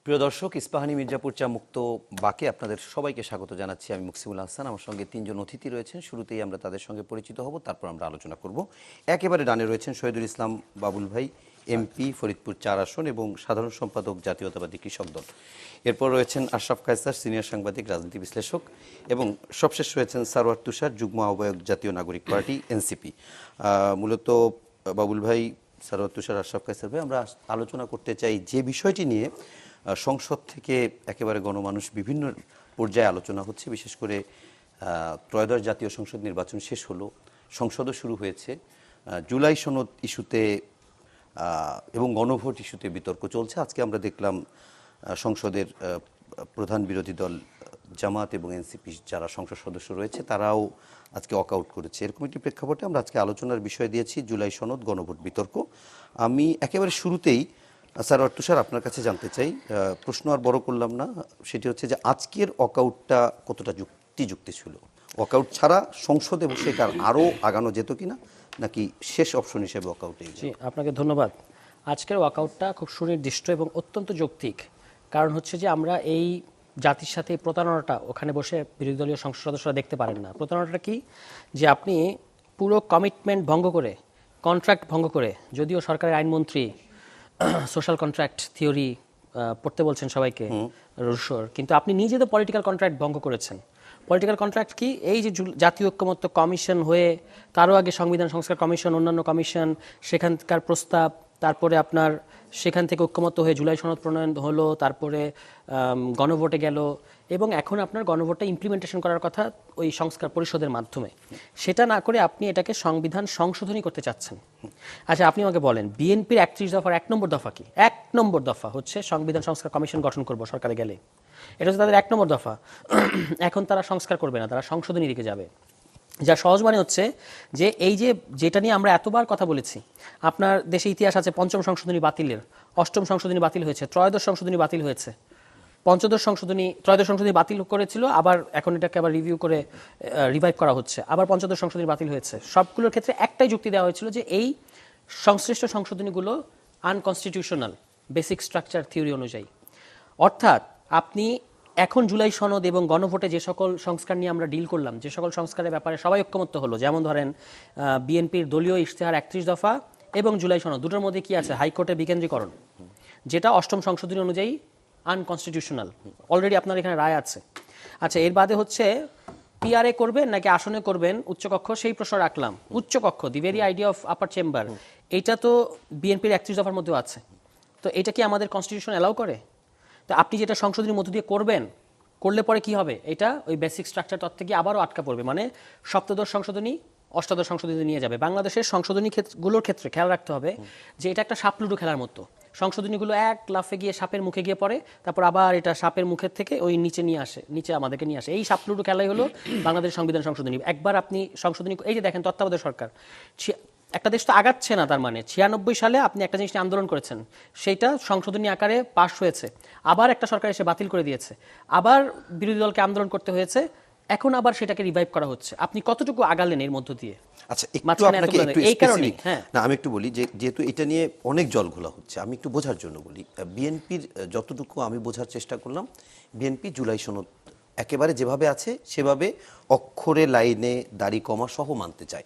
প্রিয় দর্শক, ইস্পাহানি মির্জাপুর চা মুক্ত বাকে আপনাদের সবাইকে স্বাগত জানাচ্ছি। আমি মুকসিমুল হাসান। আমার সঙ্গে তিনজন অতিথি রয়েছেন। শুরুতেই আমরা তাদের সঙ্গে পরিচিত হব, তারপর আমরা আলোচনা করব। একেবারে ডানে রয়েছেন শহীদুল ইসলাম বাবুল ভাই, এমপি ফরিদপুর ৪ আসন এবং সাধারণ সম্পাদক জাতীয়তাবাদী কৃষক দল। এরপর রয়েছেন আশরাফ কায়সার, সিনিয়র সাংবাদিক, রাজনীতি বিশ্লেষক, এবং সবশেষ রয়েছেন সারওয়ার তুষার, যুগ্ম আহ্বায়ক, জাতীয় নাগরিক পার্টি এনসিপি। মূলত বাবুল ভাই, সারওয়ার তুষার, আশরাফ কায়সার ভাই, আমরা আলোচনা করতে চাই যে বিষয়টি নিয়ে সংসদ থেকে একেবারে গণমানুষ বিভিন্ন পর্যায়ে আলোচনা হচ্ছে। বিশেষ করে ত্রয়োদশ জাতীয় সংসদ নির্বাচন শেষ হলো, সংসদও শুরু হয়েছে। জুলাই সনদ ইস্যুতে এবং গণভোট ইস্যুতে বিতর্ক চলছে। আজকে আমরা দেখলাম সংসদের প্রধান বিরোধী দল জামাত এবং এনসিপি যারা সংসদ সদস্য রয়েছে তারাও আজকে ওয়াকআউট করেছে। এরকম একটি প্রেক্ষাপটে আমরা আজকে আলোচনার বিষয় দিয়েছি জুলাই সনদ, গণভোট, বিতর্ক। আমি একেবারে শুরুতেই স্যার তুষার আপনার কাছে জানতে চাই, প্রশ্ন আর বড় করলাম না, সেটি হচ্ছে যে আজকের ওয়াকআউটটা কতটা যুক্তিযুক্ত ছিল? ওয়াকআউট ছাড়া সংসদে বসে কার আরও আগানো যেত কিনা, নাকি শেষ অপশন হিসেবে ওয়াকআউটে? জি, আপনাকে ধন্যবাদ। আজকের ওয়াকআউটটা খুব সুনির্দিষ্ট এবং অত্যন্ত যৌক্তিক। কারণ হচ্ছে যে আমরা এই জাতির সাথে প্রতারণাটা ওখানে বসে বিরোধী দলীয় সংসদ সদস্যরা দেখতে পারেন না। প্রতারণাটা কি? যে আপনি পুরো কমিটমেন্ট ভঙ্গ করে, কন্ট্রাক্ট ভঙ্গ করে, যদিও সরকারের আইনমন্ত্রী সোশ্যাল কন্ট্রাক্ট থিওরি পড়তে বলছেন সবাইকে, রুশোর, কিন্তু আপনি নিজে তো পলিটিক্যাল কন্ট্রাক্ট ভঙ্গ করেছেন। পলিটিক্যাল কন্ট্রাক্ট কি? এই যে জাতীয় ঐক্যমত্য কমিশন হয়ে, তারও আগে সংবিধান সংস্কার কমিশন, অন্যান্য কমিশন, সেখানকার প্রস্তাব, তারপরে আপনার সেখান থেকে ঐক্যমত্য হয়ে জুলাই সনদ প্রণয়ন হলো, তারপরে গণভোটে গেল, এবং এখন আপনার গণভোটটা ইমপ্লিমেন্টেশন করার কথা ওই সংস্কার পরিষদের মাধ্যমে। সেটা না করে আপনি এটাকে সংবিধান সংশোধনী করতে চাচ্ছেন। আচ্ছা, আপনি আমাকে বলেন, বিএনপির ৩১ দফার ১ নম্বর দফা কি? ১ নম্বর দফা হচ্ছে সংবিধান সংস্কার কমিশন গঠন করব সরকারে গেলে। এটা হচ্ছে তাদের ১ নম্বর দফা। এখন তারা সংস্কার করবে না, তারা সংশোধনী দিকে যাবে। যা সহজ মানে হচ্ছে যে এই যে যেটা নিয়ে আমরা এতবার কথা বলেছি, আপনার দেশে ইতিহাস আছে পঞ্চম সংশোধনী বাতিলের, অষ্টম সংশোধনী বাতিল হয়েছে, ত্রয়োদশ সংশোধনী বাতিল হয়েছে, পঞ্চদশ সংশোধনী, ত্রয়োদশ সংশোধনী বাতিল করেছিল, আবার এখন এটাকে আবার রিভিউ করে রিভাইভ করা হচ্ছে, আবার পঞ্চদশ সংশোধনী বাতিল হয়েছে। সবগুলোর ক্ষেত্রে একটাই যুক্তি দেওয়া হয়েছিল যে এই সংশ্লিষ্ট সংশোধনীগুলো আনকনস্টিটিউশনাল বেসিক স্ট্রাকচার থিওরি অনুযায়ী। অর্থাৎ আপনি এখন জুলাই সনদ এবং গণভোটে যে সকল সংস্কার নিয়ে আমরা ডিল করলাম, যে সকল সংস্কারের ব্যাপারে সবাই ঐক্যমত্য হলো, যেমন ধরেন বিএনপির দলীয় ইশতেহার ৩১ দফা এবং জুলাই সনদ, দুটোর মধ্যে কি আছে? হাইকোর্টের বিকেন্দ্রীকরণ, যেটা অষ্টম সংশোধনী অনুযায়ী আনকনস্টিটিউশনাল। অলরেডি আপনার এখানে রায় আছে। আচ্ছা, এর বাদে হচ্ছে পিআরএ করবেন নাকি আসনে করবেন উচ্চকক্ষ, সেই প্রশ্ন রাখলাম। উচ্চকক্ষ, the very idea of upper chamber, এটা তো বিএনপির ৩১ দফার মধ্যেও আছে। তো এটা কি আমাদের কনস্টিটিউশন অ্যালাউ করে? তো আপনি যেটা সংশোধনীর মধ্য দিয়ে করবেন, করলে পরে কি হবে? এটা ওই বেসিক স্ট্রাকচার তত্ত্বে গিয়ে আবারও আটকা পড়বে, মানে সপ্তদশ সংশোধনী অষ্টাদশ সংশোধনী নিয়ে যাবে। বাংলাদেশের সংশোধনী গুলোর ক্ষেত্রে খেয়াল রাখতে হবে যে এটা একটা সাপলুডু খেলার মতো। সংশোধনীগুলো এক লাফে গিয়ে সাপের মুখে গিয়ে পড়ে, তারপর আবার এটা সাপের মুখের থেকে ওই নিচে নিয়ে আসে, নিচে আমাদেরকে নিয়ে আসে। এই সাপলুডু খেলাই হলো বাংলাদেশ সংবিধান সংশোধনী। একবার আপনি সংশোধনী, এই যে দেখেন তত্ত্বাবধায়ক সরকার, একটা দেশ তো আগাচ্ছে না, তার মানে ৯৬ সালে আপনি একটা জিনিস নিয়ে আন্দোলন করেছেন, সেইটা সংশোধনী আকারে পাশ হয়েছে, আবার একটা সরকার এসে বাতিল করে দিয়েছে, আবার বিরোধী দলকে আন্দোলন করতে হয়েছে, এখন আবার সেটাকে রিভাইভ করা হচ্ছে। আপনি কতটুকু আগালেন এর মধ্য দিয়ে? আচ্ছা, একটু আপনাকে একটু স্পেসিফিক, না আমি একটু বলি, যেহেতু এটা নিয়ে অনেক জল ঘোলা হচ্ছে, আমি একটু বোঝার জন্য বলি। বিএনপির যতটুকু আমি বোঝার চেষ্টা করলাম, বিএনপি জুলাই সনদ একেবারে যেভাবে আছে সেভাবে অক্ষরে, লাইনে, দাড়ি কমা সহ মানতে চায়।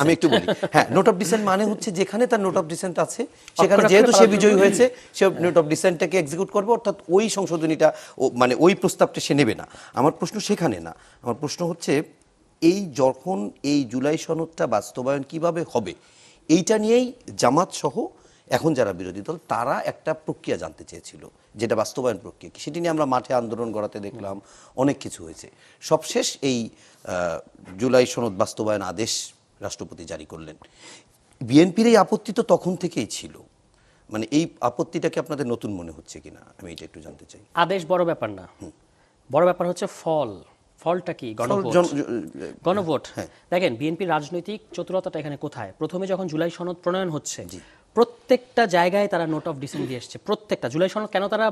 আমি একটু বলি, হ্যাঁ, নোট অফ ডিসেন্ট মানে হচ্ছে যেখানে তার নোট অফ ডিসেন্ট আছে সেখানে যেহেতু সে বিজয়ী হয়েছে, সে নোট অফ ডিসেন্টটাকে এক্সিকিউট করবে, অর্থাৎ ওই সংশোধনীটা, মানে ওই প্রস্তাবটা সে নেবে না। আমার প্রশ্ন সেখানে না, আমার প্রশ্ন হচ্ছে এই যখন এই জুলাই সনদটা বাস্তবায়ন কিভাবে হবে এইটা নিয়েই জামাত সহ এখন যারা বিরোধী দল তারা একটা প্রক্রিয়া জানতে চেয়েছিল, যেটা বাস্তবায়ন প্রক্রিয়া কি, সেটি নিয়ে আমরা মাঠে আন্দোলন গড়াতে দেখলাম, অনেক কিছু হয়েছে। সবশেষ এই জুলাই সনদ বাস্তবায়ন আদেশ রাষ্ট্রপতি জারি করলেন। বিএনপির এই আপত্তি তো তখন থেকেই ছিল, মানে এই আপত্তিটাকে আপনাদের নতুন মনে হচ্ছে কিনা আমি এটা একটু জানতে চাই। আদেশ বড় ব্যাপার না, বড় ব্যাপার হচ্ছে ফলটা কি? গণভোট। দেখেন বিএনপির রাজনৈতিক চতুরতাটা এখানে কোথায়? প্রথমে যখন জুলাই সনদ প্রণয়ন হচ্ছে, প্রত্যেকটা জায়গায় তারা নোট অফ ডিসেন্ট দিয়ে এসছে। প্রত্যেকটা জুলাই সনদ কেন তারা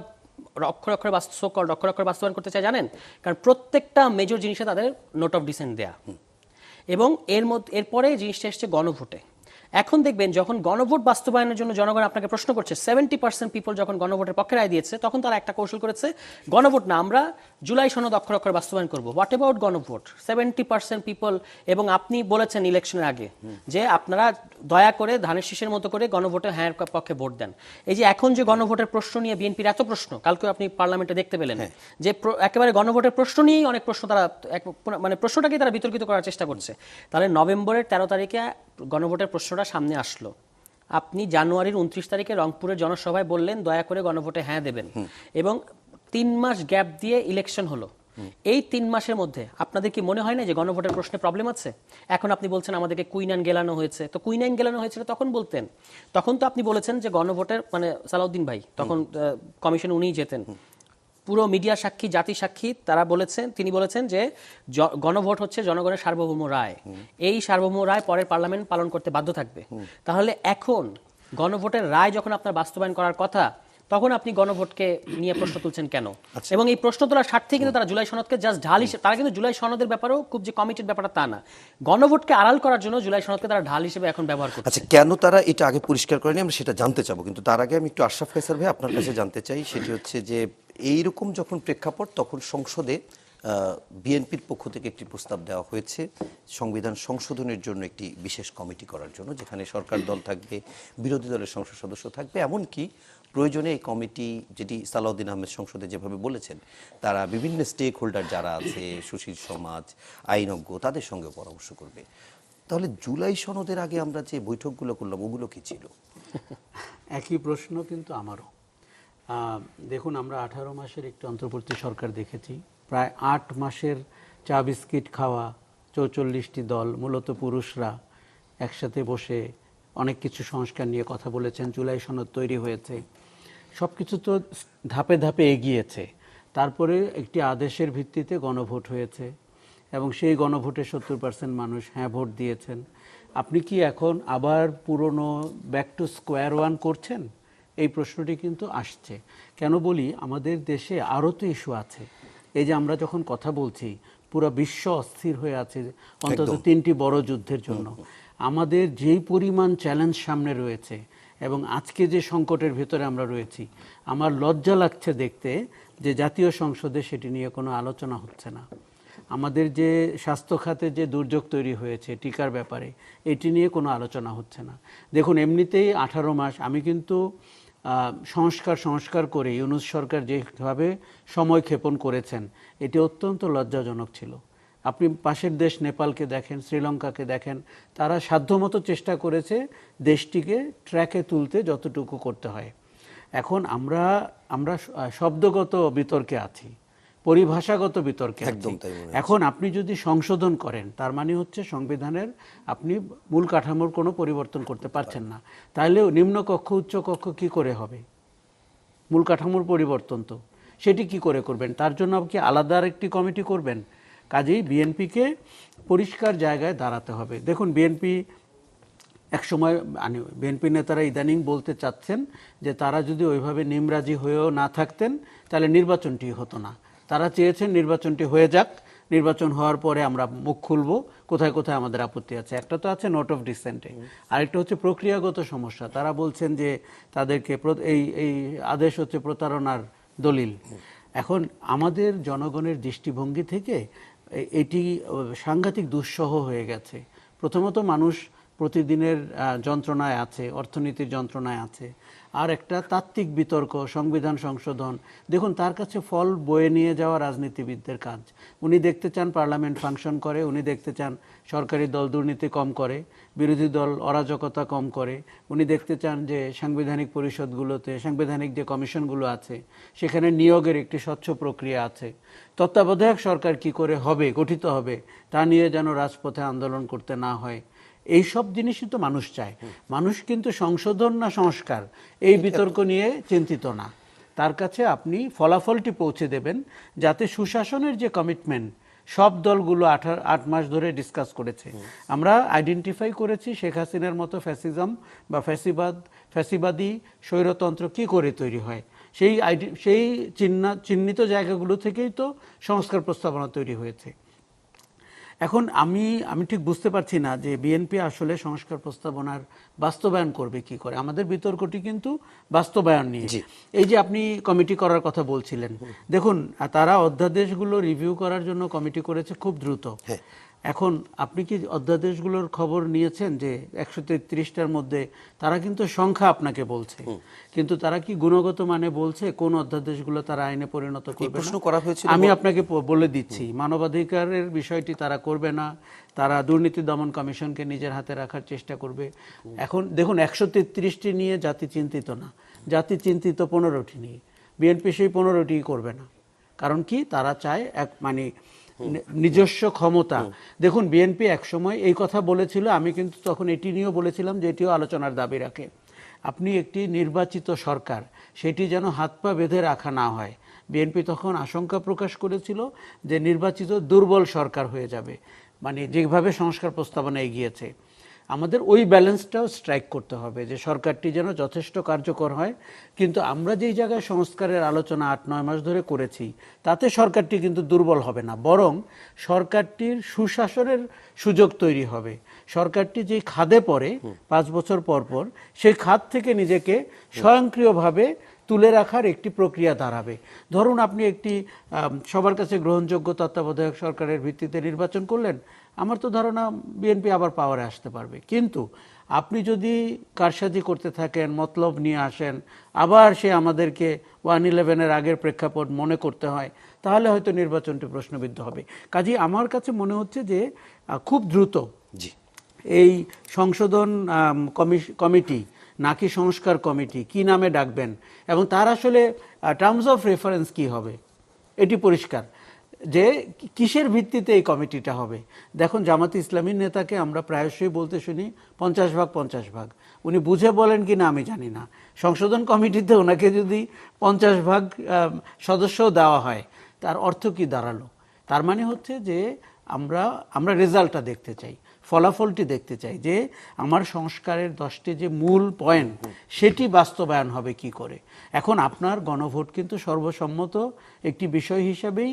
অক্ষরে অক্ষরে বাস্তবায়ন করতে চায় জানেন? কারণ প্রত্যেকটা মেজর জিনিসে তাদের নোট অফ ডিসেন্ট দেয়া। এবং এরপরে জিনিসটা এসছে গণভোটে। এখন দেখবেন যখন গণভোট বাস্তবায়নের জন্য জনগণ আপনাকে প্রশ্ন করছে, 70% পিপল যখন গণভোটের পক্ষে রায় দিয়েছে, তখন তারা একটা কৌশল করেছে, গণভোট না, আমরা জুলাই সনদ অক্ষরে অক্ষরে বাস্তবায়ন করব। হোয়াট অ্যাবাউট গণভোট? 70% পিপল, এবং আপনি বলেছেন ইলেকশনের আগে যে আপনারা দয়া করে ধানের শীষের মতো করে গণভোটে হ্যাঁ পক্ষে ভোট দেন। এই যে এখন যে গণভোটের প্রশ্ন নিয়ে বিএনপির এত প্রশ্ন, কালকে আপনি পার্লামেন্টে দেখতে পেলেন যে একেবারে গণভোটের প্রশ্ন নিয়েই অনেক প্রশ্ন তারা মানে প্রশ্নটাকেই তারা বিতর্কিত করার চেষ্টা করছে। তাহলে নভেম্বরের 13 তারিখে গণভোটের প্রশ্নটা সামনে আসলো, আপনি জানুয়ারির 29 তারিখে রংপুরের জনসভায় বললেন দয়া করে গণভোটে হ্যাঁ দেবেন, এবং 3 মাস গ্যাপ দিয়ে ইলেকশন হলো। এই 3 মাসের মধ্যে আপনাদের কি মনে হয় না যে গণভোটের প্রশ্নে প্রবলেম আছে? এখন আপনি বলছেন আমাদেরকে কুইনাইন গেলানো হয়েছে, তো কুইনাইন গেলানো হয়েছিল তখন বলতেন। তখন তো আপনি বলেছেন যে গণভোটের মানে সালাউদ্দিন ভাই তখন কমিশনে উনিই যেতেন, পুরো মিডিয়া সাক্ষী, জাতি সাক্ষী, তারা বলেছেন, তিনি বলেছেন যে গণভোট হচ্ছে জনগণের সার্বভৌম রায়, এই সার্বভৌম রায় পরের পার্লামেন্ট পালন করতে বাধ্য থাকবে। তাহলে এখন গণভোটের রায় যখন আপনার বাস্তবায়ন করার কথা, তখন আপনি গণভোটকে নিয়ে প্রশ্ন তুলছেন কেন? এবং এই প্রশ্ন তোলার স্বার্থে কিন্তু তারা জুলাই সনদকে জাস্ট ঢাল হিসেবে, তারা কিন্তু জুলাই সনদের ব্যাপারেও খুব যে কমিটেড ব্যাপারটা তা না, গণভোটকে আড়াল করার জন্য জুলাই সনদকে তারা ঢাল হিসেবে এখন ব্যবহার করছে। আচ্ছা, কেন তারা এটা আগে পরিষ্কার করেনি আমরা সেটা জানতে চাবো, কিন্তু তার আগে আমি একটু আশরাফ কায়সার ভাই আপনার কাছে জানতে চাই, সেটি হচ্ছে যে এইরকম যখন প্রেক্ষাপট, তখন সংসদে বিএনপির পক্ষ থেকে একটি প্রস্তাব দেওয়া হয়েছে সংবিধান সংশোধনের জন্য একটি বিশেষ কমিটি করার জন্য, যেখানে সরকার দল থাকবে, বিরোধী দলের সংসদ সদস্য থাকবে, এমনকি প্রয়োজনে এই কমিটি, যেটি সালাউদ্দিন আহমেদ সংসদে যেভাবে বলেছেন, তারা বিভিন্ন স্টেক হোল্ডার যারা আছে, সুশীল সমাজ, আইনজ্ঞ, তাদের সঙ্গে পরামর্শ করবে। তাহলে জুলাই সনদের আগে আমরা যে বৈঠকগুলো করলাম ওগুলো কি ছিল? একই প্রশ্ন কিন্তু আমারও। দেখুন, আমরা 18 মাসের একটি অন্তর্বর্তী সরকার দেখেছি, প্রায় 8 মাসের চা বিস্কিট খাওয়া 44টি দল, মূলত পুরুষরা, একসাথে বসে অনেক কিছু সংস্কার নিয়ে কথা বলেছেন, জুলাই সনদ তৈরি হয়েছে, সব কিছু তো ধাপে ধাপে এগিয়েছে। তারপরে একটি আদেশের ভিত্তিতে গণভোট হয়েছে এবং সেই গণভোটে 70% মানুষ হ্যাঁ ভোট দিয়েছেন। আপনি কি এখন আবার পুরনো ব্যাক টু স্কোয়ার ওয়ান করছেন? এই প্রশ্নটি কিন্তু আসছে। কেন বলি, আমাদের দেশে আরও তো ইস্যু আছে। এই যে আমরা যখন কথা বলছি, পুরো বিশ্ব অস্থির হয়ে আছে অন্তত 3টি বড় যুদ্ধের জন্য। আমাদের যেই পরিমাণ চ্যালেঞ্জ সামনে রয়েছে এবং আজকে যে সংকটের ভেতরে আমরা রয়েছি, আমার লজ্জা লাগছে দেখতে যে জাতীয় সংসদে সেটি নিয়ে কোনো আলোচনা হচ্ছে না। আমাদের যে স্বাস্থ্য খাতে যে দুর্যোগ তৈরি হয়েছে টিকার ব্যাপারে, এটি নিয়ে কোনো আলোচনা হচ্ছে না। দেখুন, এমনিতেই 18 মাস আমি কিন্তু সংস্কার করে ইউনূস সরকার যেভাবে সময় ক্ষেপণ করেছেন, এটি অত্যন্ত লজ্জাজনক ছিল। আপনি পাশের দেশ নেপালকে দেখেন, শ্রীলঙ্কাকে দেখেন, তারা সাধ্যমতো চেষ্টা করেছে দেশটিকে ট্র্যাকে তুলতে যতটুকু করতে হয়। এখন আমরা শব্দগত বিতর্কে আছি, পরিভাষাগত বিতর্কে আছি। এখন আপনি যদি সংশোধন করেন, তার মানে হচ্ছে সংবিধানের আপনি মূল কাঠামোর কোনো পরিবর্তন করতে পারছেন না। তাহলে নিম্নকক্ষ উচ্চকক্ষ কি করে হবে? মূল কাঠামোর পরিবর্তন তো সেটি কি করে করবেন? তার জন্য আপনি আলাদা একটি কমিটি করবেন। কাজেই বিএনপিকে পরিষ্কার জায়গায় দাঁড়াতে হবে। দেখুন, বিএনপি নেতারা ইদানিং বলতে চাচ্ছেন যে তারা যদি ওইভাবে নিমরাজি হয়েও না থাকতেন তাহলে নির্বাচনটি হতো না। তারা চেয়েছেন নির্বাচনটি হয়ে যাক, নির্বাচন হওয়ার পরে আমরা মুখ খুলব কোথায় কোথায় আমাদের আপত্তি আছে। একটা তো আছে নোট অফ ডিসেন্টে, আরেকটা হচ্ছে প্রক্রিয়াগত সমস্যা। তারা বলছেন যে তাদেরকে এই আদেশ হচ্ছে প্রতারণার দলিল। এখন আমাদের জনগণের দৃষ্টিভঙ্গি থেকে এটি সাংঘাতিক দুঃসহ হয়ে গেছে। প্রথমত মানুষ প্রতিদিনের যন্ত্রণায় আছে, অর্থনীতির যন্ত্রণায় আছে, আর একটা তাত্ত্বিক বিতর্ক, সংবিধান সংশোধন। দেখুন, তার কাছে ফল বয়ে নিয়ে যাওয়া রাজনীতিবিদদের কাজ। উনি দেখতে চান পার্লামেন্ট ফাংশন করে, উনি দেখতে চান সরকারি দল দুর্নীতি কম করে, বিরোধী দল অরাজকতা কম করে, উনি দেখতে চান যে সাংবিধানিক পরিষদগুলোতে, সাংবিধানিক যে কমিশনগুলো আছে সেখানে নিয়োগের একটি স্বচ্ছ প্রক্রিয়া আছে। তত্ত্বাবধায়ক সরকার কি করে হবে, গঠিত হবে, তা নিয়ে যেন রাজপথে আন্দোলন করতে না হয়। এই সব জিনিসই তো মানুষ চায়। মানুষ কিন্তু সংশোধন না সংস্কার, এই বিতর্ক নিয়ে চিন্তিত না। তার কাছে আপনি ফলাফলটি পৌঁছে দেবেন, যাতে সুশাসনের যে কমিটমেন্ট সব দলগুলো 8 মাস ধরে ডিসকাস করেছে। আমরা আইডেন্টিফাই করেছি শেখ হাসিনার মতো ফ্যাসিজম বা ফ্যাসিবাদী স্বৈরতন্ত্র কি করে তৈরি হয়। সেই চিহ্নিত জায়গাগুলো থেকেই তো সংস্কার প্রস্তাবনা তৈরি হয়েছে। এখন আমি ঠিক বুঝতে পারছি না যে বিএনপি আসলে সংস্কার প্রস্তাবনার বাস্তবায়ন করবে কি করে। আমাদের বিতর্কটি কিন্তু বাস্তবায়ন নিয়ে। এই যে আপনি কমিটি করার কথা বলছিলেন, দেখুন তারা অধ্যাদেশগুলো রিভিউ করার জন্য কমিটি করেছে খুব দ্রুত। এখন আপনি কি অধ্যাদেশগুলোর খবর নিয়েছেন যে 133টার মধ্যে তারা কিন্তু সংখ্যা আপনাকে বলছে, কিন্তু তারা কি গুণগত মানে বলছে কোন অধ্যাদেশগুলো তারা আইনে পরিণত করবে? প্রশ্ন করা হয়েছিল। আমি আপনাকে বলে দিচ্ছি, মানবাধিকারের বিষয়টি তারা করবে না, তারা দুর্নীতি দমন কমিশনকে নিজের হাতে রাখার চেষ্টা করবে। এখন দেখুন 133টি নিয়ে জাতি চিন্তিত না, জাতি চিন্তিত 15টি নিয়ে। বিএনপি সেই 15টি করবে না। কারণ কি, তারা চায় মানে নিজস্ব ক্ষমতা। দেখুন বিএনপি একসময় এই কথা বলেছিল, আমি কিন্তু তখন এটি নিয়েও বলেছিলাম যে এটিও আলোচনার দাবি রাখে। আপনি একটি নির্বাচিত সরকার, সেটি যেন হাত পা বেঁধে রাখা না হয়। বিএনপি তখন আশঙ্কা প্রকাশ করেছিল যে নির্বাচিত দুর্বল সরকার হয়ে যাবে, মানে যেভাবে সংস্কার প্রস্তাবনা এগিয়েছে। আমাদের ওই ব্যালেন্সটাও স্ট্রাইক করতে হবে যে সরকারটি যেন যথেষ্ট কার্যকর হয়, কিন্তু আমরা যেই জায়গায় সংস্কারের আলোচনা 8-9 মাস ধরে করেছি তাতে সরকারটি কিন্তু দুর্বল হবে না, বরং সরকারটির সুশাসনের সুযোগ তৈরি হবে। সরকারটি যেই খাদে পড়ে 5 বছর পর পর, সেই খাদ থেকে নিজেকে স্বয়ংক্রিয়ভাবে তুলে রাখার একটি প্রক্রিয়া দাঁড়াবে। ধরুন আপনি একটি সবার কাছে গ্রহণযোগ্য তত্ত্বাবধায়ক সরকারের ভিত্তিতে নির্বাচন করলেন, আমার তো ধারণা বিএনপি আবার পাওয়ারে আসতে পারবে। কিন্তু আপনি যদি কারসাজি করতে থাকেন, মতলব নিয়ে আসেন, আবার সে আমাদেরকে 1/11-এর আগের প্রেক্ষাপট মনে করতে হয়, তাহলে হয়তো নির্বাচনটি প্রশ্নবিদ্ধ হবে। কাজেই আমার কাছে মনে হচ্ছে যে খুব দ্রুত এই সংশোধন কমিটি নাকি সংস্কার কমিটি কি নামে ডাকবেন এবং তার আসলে টার্মস অফ রেফারেন্স কি হবে এটি পরিষ্কার, যে কিসের ভিত্তিতে এই কমিটিটা হবে। দেখুন জামাত ইসলামীর নেতাকে আমরা প্রায়শই বলতে শুনি 50 ভাগ। উনি বুঝে বলেন কি না আমি জানি না, সংশোধন কমিটিতে ওনাকে যদি 50 ভাগ সদস্যও দেওয়া হয় তার অর্থ কি দাঁড়ালো? তার মানে হচ্ছে যে আমরা রেজাল্টটা দেখতে চাই, ফলাফলটি দেখতে চাই, যে আমার সংস্কারের 10টি যে মূল পয়েন্ট সেটি বাস্তবায়ন হবে কি করে। এখন আপনার গণভোট কিন্তু সর্বসম্মত একটি বিষয় হিসাবেই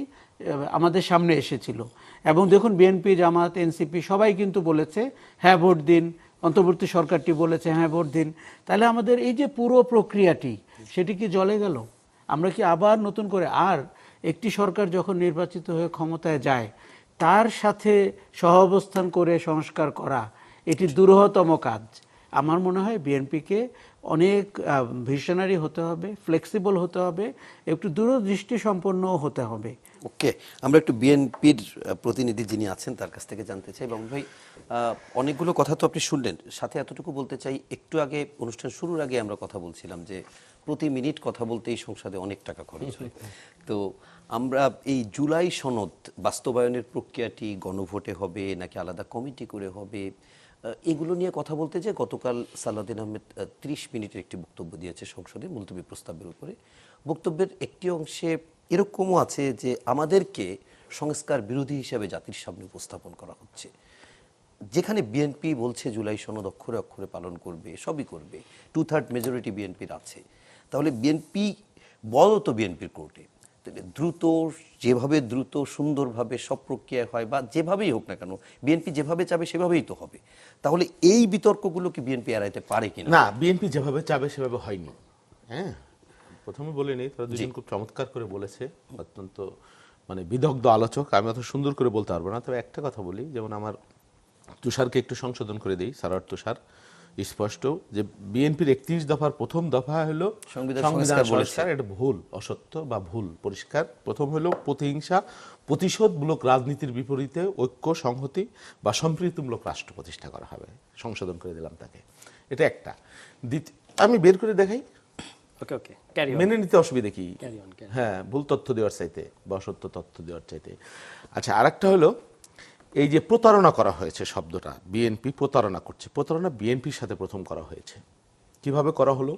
আমাদের সামনে এসেছিল, এবং দেখুন বিএনপি, জামাত, এনসিপি সবাই কিন্তু বলেছে হ্যাঁ ভোট দিন, অন্তর্বর্তী সরকারটি বলেছে হ্যাঁ ভোট দিন। তাহলে আমাদের এই যে পুরো প্রক্রিয়াটি সেটি কি জলে গেল? আমরা কি আবার নতুন করে, আর একটি সরকার যখন নির্বাচিত হয়ে ক্ষমতায় যায় তার সাথে সহাবস্থান করে সংস্কার করা এটি দুরূহতম কাজ। আমার মনে হয় বিএনপিকে অনেক ভিশনারি হতে হবে, ফ্লেক্সিবল হতে হবে, একটু দূরদৃষ্টি সম্পন্নও হতে হবে। ওকে, আমরা একটু বিএনপির প্রতিনিধি যিনি আছেন তার কাছ থেকে জানতে চাই। বাবুল ভাই, অনেকগুলো কথা তো আপনি শুনলেন, সাথে এতটুকু বলতে চাই, একটু আগে অনুষ্ঠান শুরুর আগে আমরা কথা বলছিলাম যে প্রতি মিনিট কথা বলতেই সংসদে অনেক টাকা খরচ হয়। তো আমরা এই জুলাই সনদ বাস্তবায়নের প্রক্রিয়াটি গণভোটে হবে নাকি আলাদা কমিটি করে হবে, এগুলো নিয়ে কথা বলতে যে গতকাল সালাউদ্দিন আহমেদ 30 মিনিটের একটি বক্তব্য দিয়েছে সংসদে মুলতবি প্রস্তাবের উপরে। বক্তব্যের একটি অংশে এরকমও আছে যে আমাদেরকে সংস্কার বিরোধী হিসেবে জাতির সামনে উপস্থাপন করা হচ্ছে, যেখানে বিএনপি বলছে জুলাই সনদ অক্ষরে অক্ষরে পালন করবে, সবই করবে, 2/3 মেজরিটি বিএনপির আছে। তাহলে বিএনপি বল তো বিএনপির কোর্টে দ্রুত, যেভাবে দ্রুত সুন্দরভাবে সব প্রক্রিয়া হয় বা যেভাবেই হোক না কেন বিএনপি যেভাবে চাবে সেভাবেই তো হবে। তাহলে এই বিতর্কগুলো কি বিএনপি এড়াইতে পারে কিনা? না, বিএনপি যেভাবে চাবে সেভাবে হয়নি। হ্যাঁ, প্রথমে বলে নেই, তারা দুজন খুব চমৎকার করে বলেছে, অত্যন্ত মানে বিদগ্ধ আলোচক। আমি অত সুন্দর করে বলতে পারবো না, তবে একটা কথা বলি, যেমন আমার তুষারকে একটু সংশোধন করে দিই, সারার তুষার স্পষ্ট যে বিএনপির 31 দফার প্রথম দফা হলো সংবিধান সংস্কার। এটা ভুল, অসত্য বা ভুল পরিষ্কার। প্রথম হলো প্রতিহিংসা প্রতিশোধমূলক রাজনীতির বিপরীতে ঐক্য, সংহতি বা সম্প্রীতিমূলক রাষ্ট্র প্রতিষ্ঠা করা হবে। সংশোধন করে দিলাম তাকে, এটা একটা। আমি বের করে দেখাই, ওকে মেনে নিতে অসুবিধা কি? হ্যাঁ, ভুল তথ্য দেওয়ার চাইতে বা অসত্য তথ্য দেওয়ার চাইতে। আচ্ছা, আরেকটা হলো এই যে প্রতারণা করা হয়েছে শব্দটা, বিএনপি প্রতারণা করছে। প্রতারণা বিএনপির সাথে প্রথম করা হয়েছে। কিভাবে করা হলো?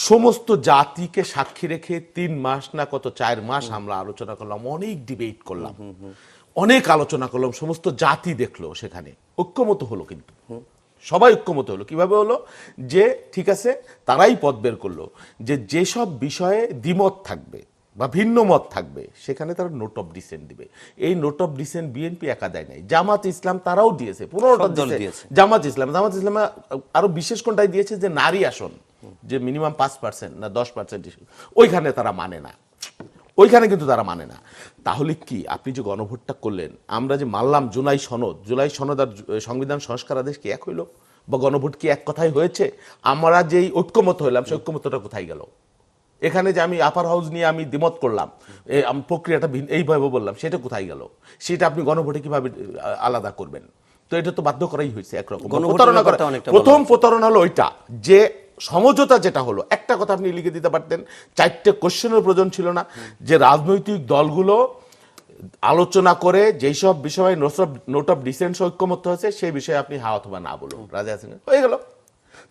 সমস্ত জাতিকে সাক্ষী রেখে 3 মাস না কত 4 মাস আমরা আলোচনা করলাম, অনেক ডিবেট করলাম, অনেক আলোচনা করলাম, সমস্ত জাতি দেখলো, সেখানে ঐক্যমত হলো। কিন্তু সবাই ঐক্যমত হলো। কিভাবে হলো? যে ঠিক আছে, তারাই পথ বের করলো যে যেসব বিষয়ে দ্বিমত থাকবে বা ভিন্ন মত থাকবে, সেখানে তারা নোট অফ ডিসেন্ট দিবে। এই নোট অফ ডিসেন্ট বিএনপি একা দেয় নাই, জামাত ইসলাম তারাও দিয়েছে, 15টা সব দল দিয়েছে। দিয়েছে। জামাত ইসলামে আরো বিশেষ কোনটাই দিয়েছে যে নারী আসন, যে মিনিমাম 5% না 10% ওইখানে তারা মানে না, ওইখানে কিন্তু তারা মানে না। তাহলে কি আপনি যে গণভোটটা করলেন, আমরা যে মানলাম জুলাই সনদ আর সংবিধান সংস্কার আদেশ কি এক হইল, বা গণভোট কি এক কথাই হয়েছে? আমরা যেই ঐক্যমত হইলাম সেই ঐক্যমতটা কোথায় গেল? এখানে যে আমি আপার হাউস নিয়ে আমি দ্বিমত করলাম, আমি প্রক্রিয়াটা এইভাবে বললাম, সেটা কোথায় গেল? সেটা আপনি গণভোটে কিভাবে আলাদা করবেন? তো এটা তো বাধ্য করাই হয়েছে একরকম প্রতারণা করা। প্রথম প্রতারণা হলো ওইটা যে সমঝোতা যেটা হলো, একটা কথা আপনি লিখে দিতে পারতেন, 4টে কোশ্চেনের প্রয়োজন ছিল না, যে রাজনৈতিক দলগুলো আলোচনা করে যেই সব বিষয়ে নোট অফ ডিসেন্ট ঐক্যমত হয়েছে সেই বিষয়ে আপনি হা অথবা না বলুন, রাজা হাসিনা হয়ে গেল।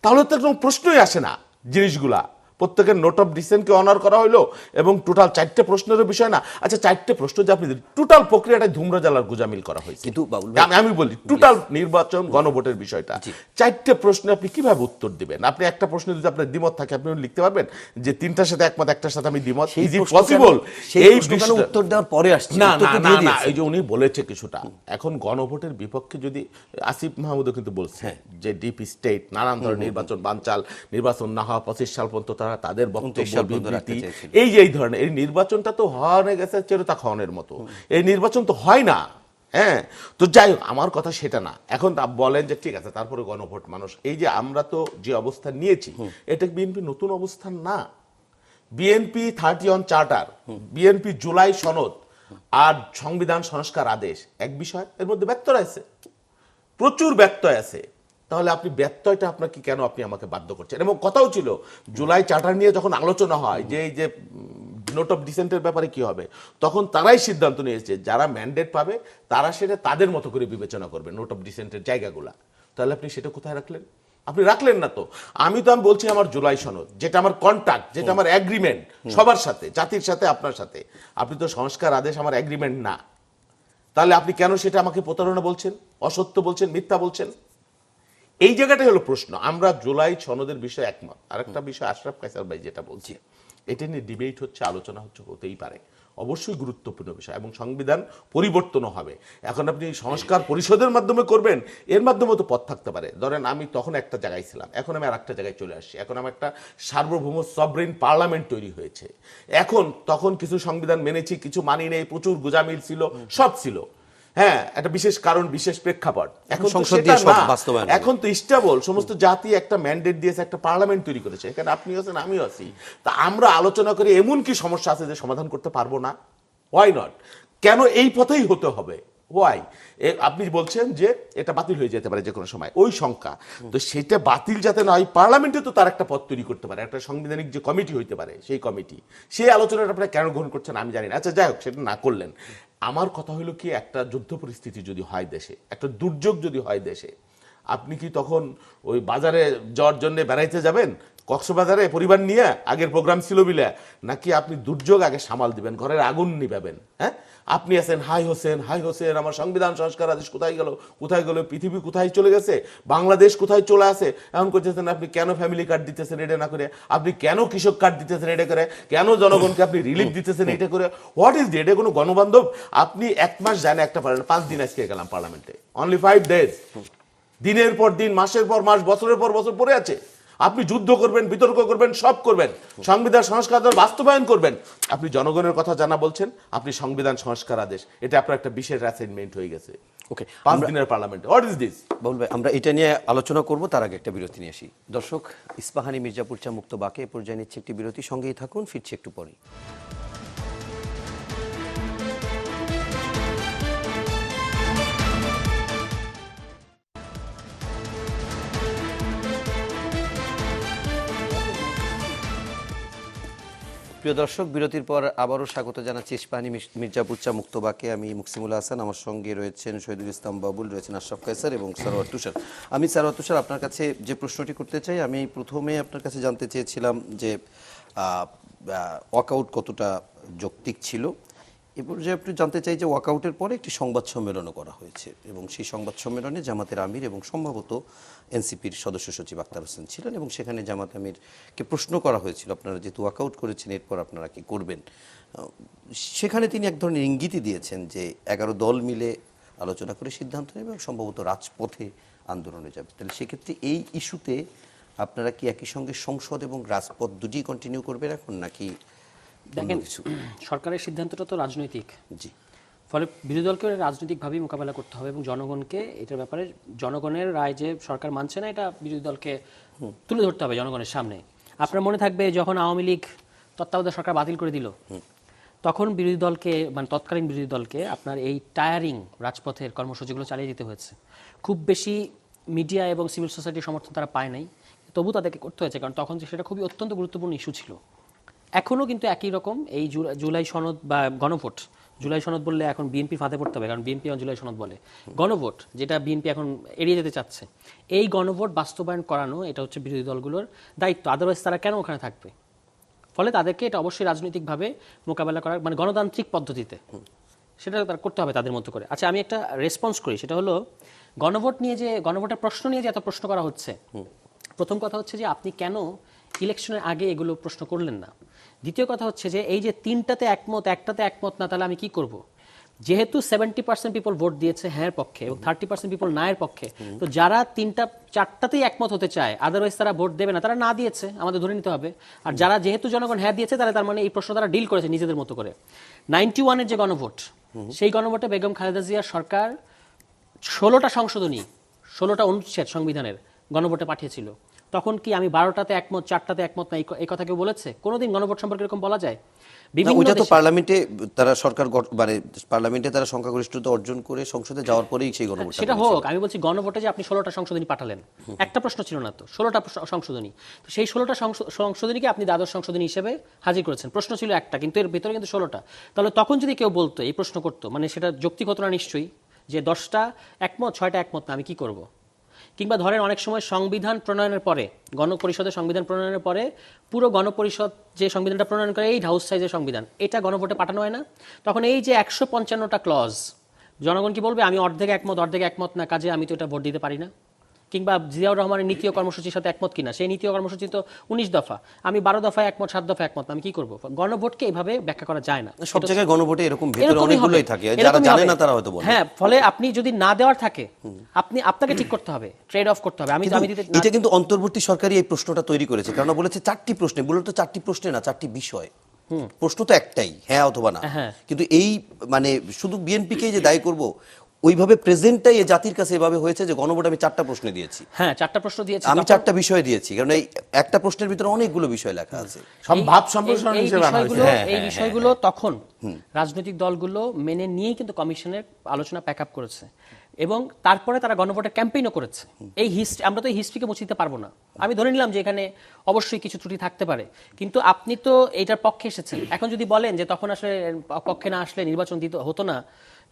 তাহলে তো একদম প্রশ্নই আসে না জিনিসগুলা। প্রত্যেকের নোট অফ ডিসেন্টকে অনার করা হলো এবং টোটাল 4টে প্রশ্নের বিষয় না। আচ্ছা, 4টে প্রশ্ন যে আপনি টোটাল প্রক্রিয়াটাই ধুমরা জ্বালার গোজামিল করা হয়েছে। কিন্তু বাবুল ভাই, আমি বলি টোটাল নির্বাচন গণভোটের বিষয়টা 4টে প্রশ্নে আপনি কিভাবে উত্তর দিবেন? আপনি একটা প্রশ্ন যদি আপনার দ্বিমত থাকে আপনি লিখতে পারবেন যে 3টার সাথে একমত, একটার সাথে আমি দ্বিমত, ইজ ইট পসিবল? এই প্রশ্ন উত্তর দেওয়ার পরে আসছে, না উত্তর না তো না দিয়ে না, দিয়েছে। এই যে উনি বলেছে কিছুটা, এখন গণভোটের বিপক্ষে যদি আসিফ মাহমুদও কিন্তু বলছে যে ডিপ স্টেট, নানান ধরনের নির্বাচন বানচাল, নির্বাচন না হওয়া 25 সাল পর্যন্ত তারা তাদের বক্তব্য বিবৃতি, এই যে এই ধরনের, এই নির্বাচনটা তো হয়ে গেছে চেরোতা খাওয়ানোর মতো। এই নির্বাচন তো হয় না। হ্যাঁ, তো যাই হোক, আমার কথা সেটা না। এখন বলেন যে ঠিক আছে, তারপরে গণভোট মানুষ, এই যে আমরা তো যে অবস্থান নিয়েছি, এটা বিএনপি নতুন অবস্থান না। BNP 30 on charter, BNP July সনদ আর সংবিধান সংস্কার আদেশ এক বিষয়, এর মধ্যে ব্যত্যয় আছে, প্রচুর ব্যত্যয় আছে। তাহলে আপনি ব্যত্যয়টা আপনাকে কেন আপনি আমাকে বাধ্য করছেন? এবং কথাও ছিল জুলাই চার্টার নিয়ে যখন আলোচনা হয় যে এই যে নোট অফ ডিসেন্টের ব্যাপারে কি হবে, তখন তারাই সিদ্ধান্ত নিয়েছে যারা ম্যান্ডেট পাবে তারা সেটা তাদের মতো করে বিবেচনা করবে নোট অফ ডিসেন্টের জায়গাগুলা। তাহলে আপনি সেটা কোথায় রাখলেন? আপনি রাখলেন না তো। আমি বলছি আমার জুলাই সনদ, যেটা আমার কন্ট্রাক্ট, যেটা আমার এগ্রিমেন্ট সবার সাথে, জাতির সাথে, আপনার সাথে। আপনি তো সংস্কার আদেশ আমার এগ্রিমেন্ট না। তাহলে আপনি কেন সেটা আমাকে প্রতারণা বলছেন, অসত্য বলছেন, মিথ্যা বলছেন? এই জায়গাটাই হলো প্রশ্ন। আমরা জুলাই সনদের বিষয়ে একমত। আরেকটা বিষয় আশরাফ কায়সার ভাই যেটা বলছি, এটা নিয়ে ডিবেট হচ্ছে, আলোচনা হচ্ছে, হতেই পারে, অবশ্যই গুরুত্বপূর্ণ বিষয়, এবং সংবিধান পরিবর্তনও হবে। এখন আপনি সংস্কার পরিষদের মাধ্যমে করবেন, এর মাধ্যমে তো পথ থাকতে পারে। ধরেন আমি তখন একটা জায়গায় ছিলাম, এখন আমি আর একটা জায়গায় চলে আসছি, এখন আমার একটা সার্বভৌম সভরেন পার্লামেন্ট তৈরি হয়েছে। এখন তখন কিছু সংবিধান মেনেছি, কিছু মানি নেই, প্রচুর গোজামিল ছিল, সব ছিল। হ্যাঁ, একটা বিশেষ কারণ, বিশেষ প্রেক্ষাপট। এখন তো সেটা না, এখন তো স্টেবল, সমস্ত জাতি একটা ম্যান্ডেট দিয়েছে, একটা পার্লামেন্ট তৈরি করেছে, এখানে আপনি আছেন, আমিও আছি। তা আমরা আলোচনা করে এমন কি সমস্যা আছে যে সমাধান করতে পারবো না? Why not? কেন এই পথেই হতে হবে? হোয়াই? আপনি বলছেন যে এটা বাতিল হয়ে যেতে পারে যে কোনো সময়, ওই সংখ্যা তো, সেটা বাতিল যাতে না হয়, পার্লামেন্টে তো তার একটা পথ তৈরি করতে পারে, একটা সাংবিধানিক যে কমিটি হইতে পারে, সেই কমিটি, সেই আলোচনাটা আপনারা কেন গ্রহণ করছেন আমি জানি না। আচ্ছা যাই হোক, সেটা না করলেন। আমার কথা হলো কি, একটা যুদ্ধ পরিস্থিতি যদি হয় দেশে, একটা দুর্যোগ যদি হয় দেশে, আপনি কি তখন ওই বাজারে যাওয়ার জন্য বেড়াইতে যাবেন কক্সবাজারে পরিবার নিয়ে, আগের প্রোগ্রাম ছিল বিলে, নাকি আপনি দুর্যোগ আগে সামাল দিবেন, ঘরের আগুন নিভাবেন? হ্যাঁ, আপনি আছেন হাই হোসেন, হাই হোসেন, আমার সংবিধান সংস্কার আদেশ কোথায় গেল, কোথায় গেল, পৃথিবী কোথায় চলে গেছে, বাংলাদেশ কোথায় চলে আসে, এখন করতেছেন আপনি কেন ফ্যামিলি কার্ড দিতেছেন এটা না করে, আপনি কেন কৃষক কার্ড দিতেছেন এটা করে, কেন জনগণকে আপনি রিলিফ দিতেছেন এটা করে, হোয়াট ইজ এটা কোনো গণবান্ধব? আপনি 1 মাস জানে একটা পারেন, 5 দিন আজকে গেলাম পার্লামেন্টে, অনলি 5 ডেজ, দিনের পর দিন, মাসের পর মাস, বছরের পর বছর পড়ে আছে। আপনি যুদ্ধ করবেন, বিতর্ক করবেন, সব করবেন, সংবিধান সংস্কার বাস্তবায়ন করবেন, আপনি জনগণের কথা জানা বলছেন, আপনি সংবিধান সংস্কার আদেশ, এটা আপনার একটা বিশেষ অ্যাসাইনমেন্ট হয়ে গেছে। ওকে, 5 দিনের পার্লামেন্টে, হোয়াট ইজ দিস? বলবে আমরা এটা নিয়ে আলোচনা করব, তার আগে একটা বিরতি নিয়ে আসি। দর্শক, ইস্পাহানি মির্জাপুর চা মুক্ত বাকে এ পর্যায়ে নিচ্ছে একটি বিরতি, সঙ্গেই থাকুন, ফিরছি একটু পরেই। প্রিয় দর্শক, বিরতির পর আবারও স্বাগত জানাচ্ছি ইস্পাহানি মির্জাপুর চা মুক্তবাকে। আমি মুকসিমুল হাসান, আমার সঙ্গে রয়েছেন শহীদুল ইসলাম বাবুল, রয়েছেন আশরাফ কায়সার এবং সারোয়ার তুষার। আমি সারোয়ার তুষার, আপনার কাছে যে প্রশ্নটি করতে চাই, আমি প্রথমে আপনার কাছে জানতে চেয়েছিলাম যে ওয়াকআউট কতটা যৌক্তিক ছিল, এ পর্যায়ে একটু জানতে চাই যে ওয়াকআউটের পরে একটি সংবাদ সম্মেলনও করা হয়েছে এবং সেই সংবাদ সম্মেলনে জামাতের আমির এবং সম্ভবত এনসিপির সদস্য সচিব আক্তার হোসেন ছিলেন এবং সেখানে জামাত আমিরকে প্রশ্ন করা হয়েছিল আপনারা যেহেতু ওয়াকআউট করেছেন এরপর আপনারা কি করবেন। সেখানে তিনি এক ধরনের ইঙ্গিতই দিয়েছেন যে 11 দল মিলে আলোচনা করে সিদ্ধান্ত নেবে এবং সম্ভবত রাজপথে আন্দোলনে যাবে। তাহলে সেক্ষেত্রে এই ইস্যুতে আপনারা কি একই সঙ্গে সংসদ এবং রাজপথ দুটি কন্টিনিউ করবেন এখন নাকি দেখেন সরকারের সিদ্ধান্তটা তো রাজনৈতিক, জি, ফলে বিরোধী দলকে রাজনৈতিকভাবেই মোকাবেলা করতে হবে এবং জনগণকে এটার ব্যাপারে জনগণের রায় যে সরকার মানছে না এটা বিরোধী দলকে তুলে ধরতে হবে জনগণের সামনে। আপনার মনে থাকবে যখন আওয়ামী লীগ তত্ত্বাবধায়ক সরকার বাতিল করে দিল তখন বিরোধী দলকে মানে তৎকালীন বিরোধী দলকে আপনার এই টায়ারিং রাজপথের কর্মসূচিগুলো চালিয়ে যেতে হয়েছে। খুব বেশি মিডিয়া এবং সিভিল সোসাইটির সমর্থন তারা পায় নাই, তবু তাদেরকে করতে হয়েছে কারণ তখন সেটা খুবই অত্যন্ত গুরুত্বপূর্ণ ইস্যু ছিল। এখনও কিন্তু একই রকম এই জুলাই সনদ বা গণভোট, জুলাই সনদ বললে এখন বিএনপি ফাঁদে পড়তে হবে কারণ বিএনপি জুলাই সনদ বলে, গণভোট যেটা বিএনপি এখন এড়িয়ে যেতে চাচ্ছে, এই গণভোট বাস্তবায়ন করানো এটা হচ্ছে বিরোধী দলগুলোর দায়িত্ব, আদারওয়াইজ তারা কেন ওখানে থাকবে। ফলে তাদেরকে এটা অবশ্যই রাজনৈতিকভাবে মোকাবেলা করার মানে গণতান্ত্রিক পদ্ধতিতে সেটা তারা করতে হবে তাদের মতো করে। আচ্ছা আমি একটা রেসপন্স করি, সেটা হলো গণভোট নিয়ে যে গণভোটের প্রশ্ন নিয়ে যে এত প্রশ্ন করা হচ্ছে, প্রথম কথা হচ্ছে যে আপনি কেন ইলেকশনের আগে এগুলো প্রশ্ন করলেন না। দ্বিতীয় কথা হচ্ছে যে এই যে তিনটাতে একমত একটাতে একমত না তাহলে আমি কি করব। যেহেতু 70% পিপল ভোট দিয়েছে হ্যাঁ পক্ষে এবং 30% পিপল না এর পক্ষে, তো যারা চারটাতেই একমত হতে চায় আদারওয়াইজ তারা ভোট দেবে না, তারা না দিয়েছে আমাদের ধরে নিতে হবে। আর যারা যেহেতু জনগণ হ্যাঁ দিয়েছে তার মানে এই প্রশ্ন তারা ডিল করেছে নিজেদের মতো করে। 91-এর যে গণভোট, সেই গণভোটে বেগম খালেদা জিয়ার সরকার 16টা সংশোধনী 16টা অনুচ্ছেদ সংবিধানের গণভোটে পাঠিয়েছিল। তখন কি আমি 12টাতে একমত 4টাতে একমত না এই কথা কেউ বলেছে? কোনোদিন গণভোট সম্পর্কে এরকম বলা যায়? ওইটা তো পার্লামেন্টে তারা সরকার মানে পার্লামেন্টে তারা সংখ্যাগরিষ্ঠতা অর্জন করে সংসদে যাওয়ার পরেই সেই গণভোট সেটা হোক, আমি বলছি গণভোটে যে আপনি 16টা সংশোধনী পাঠালেন, একটা প্রশ্ন ছিল না তো, 16টা সংশোধনী, তো সেই 16টা সংশোধনীকে আপনি দ্বাদশ সংশোধনী হিসেবে হাজির করেছেন। প্রশ্ন ছিল একটা কিন্তু এর ভিতরে কিন্তু 16টা। তাহলে তখন যদি কেউ বলতো এই প্রশ্ন করতো মানে সেটা যৌক্তিক হতো না নিশ্চয়ই, যে 10টা একমত 6টা একমত না আমি কি করব। কিংবা ধরেন অনেক সময় সংবিধান প্রণয়নের পরে গণপরিষদের সংবিধান প্রণয়নের পরে পুরো গণপরিষদ যে সংবিধানটা প্রণয়ন করে এই হাউস সাইজের সংবিধান এটা গণভোটে পাঠানো হয় না, তখন এই যে 155টা ক্লজ জনগণ কি বলবে আমি অর্ধেক একমত না কাজে আমি তো এটা ভোট দিতে পারি না। কিংবা জিয়াউর রহমানের নীতি ও কর্মসূচির সাথে একমত কিনা, সেই নীতি ও কর্মসূচি তো 19 দফা, আমি 12 দফায় একমত 7 দফায় একমত আমি কি করব। গণভোটকে এইভাবে ব্যাখ্যা করা যায় না। সব জায়গায় গণভোটে এরকম ভিতরে অনেকগুলোই থাকে, যারা জানে না তারা হয়তো বলে। হ্যাঁ, ফলে আপনি যদি না দেওয়ার থাকে আপনাকে ঠিক করতে হবে, ট্রেড অফ করতে হবে। এটা কিন্তু অন্তর্বর্তী সরকারই এই প্রশ্নটা তৈরি করেছে, কারণ বলেছে 4টি প্রশ্নে, মূলত 4টি প্রশ্নে না 4টি বিষয়, প্রশ্ন তো একটাই হ্যাঁ অথবা না। কিন্তু এই মানে শুধু বিএনপিকেই যে দায়ী করব ওইভাবে প্রেজেন্টটাই এই জাতির কাছে এভাবে হয়েছে যে গণভোট আমি 4টা প্রশ্ন দিয়েছি। হ্যাঁ 4টা প্রশ্ন দিয়েছি, আমি 4টা বিষয় দিয়েছি, কারণ এই একটা প্রশ্নের ভিতরে অনেকগুলো বিষয় লেখা আছে। সব ভাব সম্প্রসারণ হিসেবে আনা হয়েছে। এই বিষয়গুলো তখন রাজনৈতিক দলগুলো মেনে নিয়েই কিন্তু কমিশনের আলোচনা প্যাক আপ করেছে এবং তারপরে তারা গণভোটের ক্যাম্পেইনও করেছে। এই হিস্ট্রি আমরা তো এই হিস্ট্রিকে মুছে দিতে পারবো না। আমি ধরে নিলাম যে এখানে অবশ্যই কিছু ত্রুটি থাকতে পারে, কিন্তু আপনি তো এইটার পক্ষে এসেছেন। এখন যদি বলেন যে তখন আসলে পক্ষে না আসলে নির্বাচন দিতে হতো না,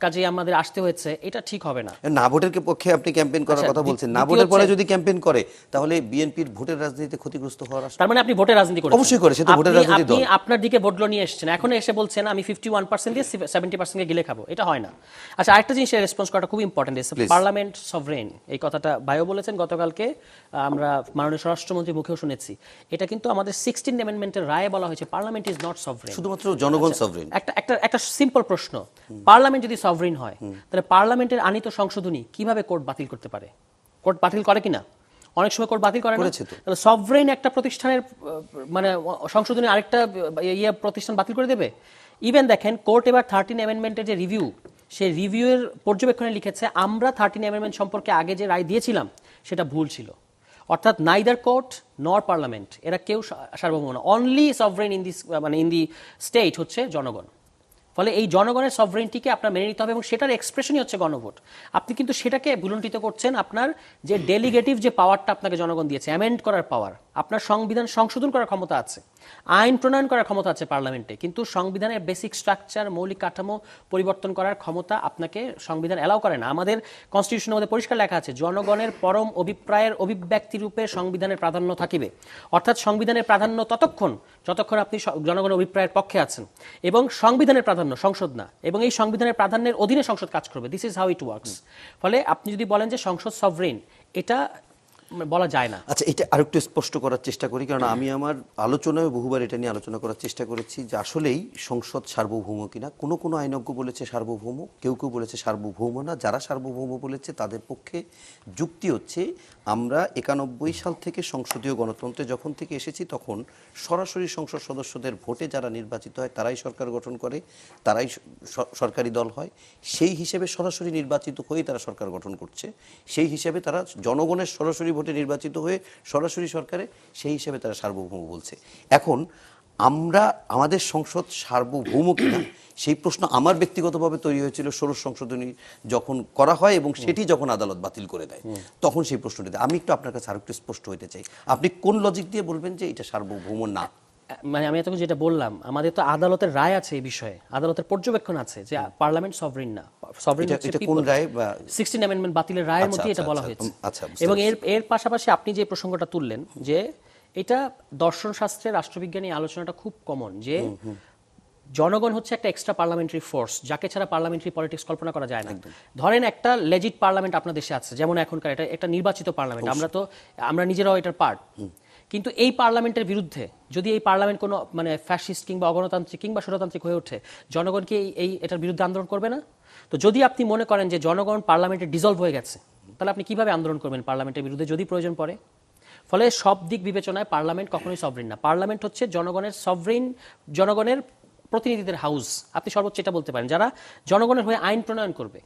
কাজে আমাদের আসতে হয়েছে, এটা ঠিক হবে না। না ভোটের পক্ষে আপনি ক্যাম্পেইন করার কথা বলছেন, না ভোটের পরে যদি ক্যাম্পেইন করে তাহলে বিএনপির ভোটের রাজনীতিতে ক্ষতিগ্রস্ত হওয়ার আশঙ্কা। তার মানে আপনি ভোটের রাজনীতি করেছেন। অবশ্যই করে, সে তো ভোটের রাজনীতি দল। আপনি আপনার দিকে ভোটগুলো নিয়ে এসেছেন, এখন এসে বলছেন আমি 51% দিয়ে 70% কে গিলে খাবো, এটা হয় না। আচ্ছা আরেকটা জিনিসের রেসপন্স করাটা খুব ইম্পর্টেন্ট, পার্লামেন্ট সভরেন, এই কথাটা ভাইও বলেছেন গতকালকে, আমরা মাননীয় স্বরাষ্ট্রমন্ত্রীর মুখেও শুনেছি। এটা কিন্তু আমাদের 16 অ্যামেন্ডমেন্টের রায়ে বলা হয়েছে পার্লামেন্ট ইজ নট সভরেন, শুধুমাত্র জনগণ সভরেন। একটা সিম্পল প্রশ্ন, পার্লামেন্ট যদি সভরেন হয় তাহলে পার্লামেন্টের আনিত সংশোধনী কিভাবে কোর্ট বাতিল করতে পারে? কোর্ট বাতিল করে কিনা? অনেক সময় কোর্ট বাতিল করে না। তাহলে সভরেন একটা প্রতিষ্ঠানের মানে সংশোধনী আরেকটা প্রতিষ্ঠান বাতিল করে দেবে? ইভেন দেখেন কোর্ট এবার 13 অ্যামেন্ডমেন্টের যে রিভিউ, সেই রিভিউয়ের পর্যবেক্ষণে লিখেছে আমরা 13 অ্যামেন্ডমেন্ট সম্পর্কে আগে যে রায় দিয়েছিলাম সেটা ভুল ছিল। অর্থাৎ নাইদার কোর্ট নর পার্লামেন্ট এরা কেউ সার্বভৌম না, অনলি সভরেন ইন দিস মানে ইন দি স্টেট হচ্ছে জনগণ। ফলে এই জনগণের সভরেন্টিকে আপনার মেনে নিতে হবে এবং সেটার এক্সপ্রেশনই হচ্ছে গণভোট। আপনি কিন্তু সেটাকে ভুলুণ্ঠিত করছেন। আপনার যে ডেলিগেটিভ যে পাওয়ারটা আপনাকে জনগণ দিয়েছে, অ্যামেন্ড করার পাওয়ার, আপনার সংবিধান সংশোধন করার ক্ষমতা আছে, আইন প্রণয়ন করার ক্ষমতা আছে পার্লামেন্টে, কিন্তু সংবিধানের বেসিক স্ট্রাকচার, মৌলিক কাঠামো পরিবর্তন করার ক্ষমতা আপনাকে সংবিধান এলাও করে না। আমাদের কনস্টিটিউশনের মধ্যে পরিষ্কার লেখা আছে, জনগণের পরম অভিপ্রায়ের অভিব্যক্তি রূপে সংবিধানের প্রাধান্য থাকিবে। অর্থাৎ সংবিধানের প্রাধান্য ততক্ষণ যতক্ষণ আপনি জনগণের অভিপ্রায়ের পক্ষে আছেন, এবং সংবিধানের প্রাধান্য, সংসদ না, এবং এই সংবিধানের প্রাধান্যের অধীনে সংসদ কাজ করবে। This is how it works. ফলে আপনি যদি বলেন যে সংসদ সভরেন, এটা বলা যায় না। আচ্ছা, এটা আরেকটু স্পষ্ট করার চেষ্টা করি, কারণ আমি আমার আলোচনায় বহুবার এটা নিয়ে আলোচনা করার চেষ্টা করেছি যে আসলেই সংসদ সার্বভৌম কিনা। কোনো কোনো আইনজ্ঞ বলেছে সার্বভৌম, কেউ কেউ বলেছে সার্বভৌম না। যারা সার্বভৌম বলেছে তাদের পক্ষে যুক্তি হচ্ছে, আমরা 91 সাল থেকে সংসদীয় গণতন্ত্রে যখন থেকে এসেছি তখন সরাসরি সংসদ সদস্যদের ভোটে যারা নির্বাচিত হয় তারাই সরকার গঠন করে, তারাই সরকারি দল হয়। সেই হিসেবে সরাসরি নির্বাচিত হয়ে তারা সরকার গঠন করছে, সেই হিসেবে তারা জনগণের সরাসরি ভোটে নির্বাচিত হয়ে সরাসরি সরকারে, সেই হিসেবে তারা সার্বভৌম বলছে। এখন আমরা আমাদের সংসদ সার্বভৌম কিনা সেই প্রশ্ন আমার ব্যক্তিগতভাবে তৈরি হয়েছিল ষোড়শ সংশোধনী যখন করা হয় এবং সেটি যখন আদালত বাতিল করে দেয়, তখন সেই প্রশ্নটিতে আমি একটু আপনার কাছে আরেকটু স্পষ্ট হতে চাই, আপনি কোন লজিক দিয়ে বলবেন যে এটা সার্বভৌম না? মানে আমি এতক্ষণ যেটা বললাম, আমাদের তো আদালতের রায় আছে এই বিষয়ে, আদালতের পর্যবেক্ষণ আছে যে পার্লামেন্ট সভরেন না। সভরেন হচ্ছে এটা কোন রায় বা 16 অ্যামেন্ডমেন্ট বাতিলের রায়ের মধ্যে এটা বলা হয়েছে। এবং এর পাশাপাশি আপনি যে প্রসঙ্গটা তুললেন, যে এটা দর্শন শাস্ত্রে রাষ্ট্রবিজ্ঞানী আলোচনাটা খুব কমন, যে জনগণ হচ্ছে একটা এক্সট্রা পার্লামেন্টারি ফোর্স, যাকে ছাড়া পার্লামেন্টারি পলিটিক্স কল্পনা করা যায় না। ধরেন একটা লেজিট পার্লামেন্ট আপনার দেশে আছে, যেমন এখনকার এটা একটা নির্বাচিত পার্লামেন্ট, আমরা নিজেরাও এটার পার্ট। কিন্তু এই পার্লামেন্টের বিরুদ্ধে যদি এই পার্লামেন্ট কোনো মানে ফ্যাসিস্ট কিংবা অগণতান্ত্রিক কিংবা স্বৈরতান্ত্রিক হয়ে ওঠে, জনগণ কি এটার বিরুদ্ধে আন্দোলন করবে না? তো যদি আপনি মনে করেন যে জনগণ পার্লামেন্টে ডিজলভ হয়ে গেছে, তাহলে আপনি কিভাবে আন্দোলন করবেন পার্লামেন্টের বিরুদ্ধে যদি প্রয়োজন পড়ে? ফলে সব দিক বিবেচনায় পার্লামেন্ট কখনোই সভরেন না। পার্লামেন্ট হচ্ছে জনগণের সভরেন, জনগণের প্রতিনিধিদের হাউস, আপনি সর্বোচ্চ এটা বলতে পারেন, যারা জনগণের হয়ে আইন প্রণয়ন করবে।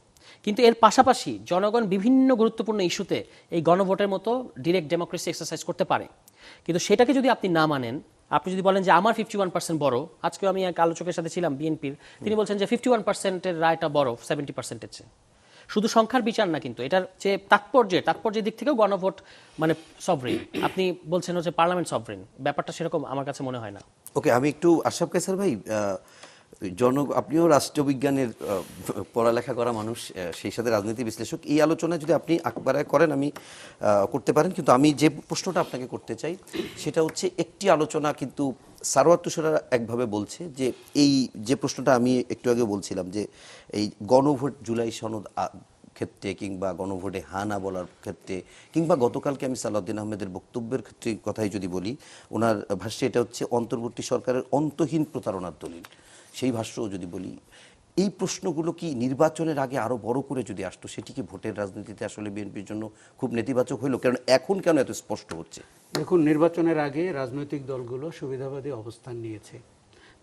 কিন্তু এর পাশাপাশি জনগণ বিভিন্ন গুরুত্বপূর্ণ ইস্যুতে এই গণভোটের মতো ডিরেক্ট ডেমোক্রেসি এক্সারসাইজ করতে পারে। কিন্তু সেটাকে যদি আপনি না মানেন, আপনি যদি বলেন যে আমার 51% বড়, আজকেও আমি এক আলোচকের সাথে ছিলাম বিএনপির, তিনি বলছেন যে 51%-এর রায়টা বড় 70%-এর চেয়ে। শুধু সংখ্যার বিচার না, কিন্তু এটার যে তাৎপর্যের দিক থেকেও গণভোট মানে সভরেন। আপনি বলছেন হচ্ছে পার্লামেন্ট সভরেন, ব্যাপারটা সেরকম আমার কাছে মনে হয় না। ওকে, আমি একটু আশরাফ কায়সার ভাই, আপনিও রাষ্ট্রবিজ্ঞানের পড়ালেখা করা মানুষ, সেই সাথে রাজনীতি বিশ্লেষক, এই আলোচনায় যদি আপনি আকবারায় করেন আমি করতে পারেন, কিন্তু আমি যে প্রশ্নটা আপনাকে করতে চাই সেটা হচ্ছে, একটি আলোচনা কিন্তু সারওয়ার তুষারা একভাবে বলছে যে এই যে প্রশ্নটা আমি একটু আগে বলছিলাম, যে এই গণভোট জুলাই সনদ ক্ষেত্রে কিংবা গণভোটে হা না বলার ক্ষেত্রে, কিংবা গতকালকে আমি সালাউদ্দিন আহমেদের বক্তব্যের ক্ষেত্রে কথাই যদি বলি, ওনার ভাষ্যে এটা হচ্ছে অন্তর্বর্তী সরকারের অন্তহীন প্রতারণার দলিল, সেই ভাষ্যও যদি বলি, এই প্রশ্নগুলো কি নির্বাচনের আগে আরো বড় করে যদি আসতো, সেটি কি ভোটের রাজনীতিতে আসলে বিএনপির জন্য খুব নেতিবাচক হইল? কারণ এখন কেন এত স্পষ্ট হচ্ছে? দেখুন, নির্বাচনের আগে রাজনৈতিক দলগুলো সুবিধাবাদী অবস্থান নিয়েছে।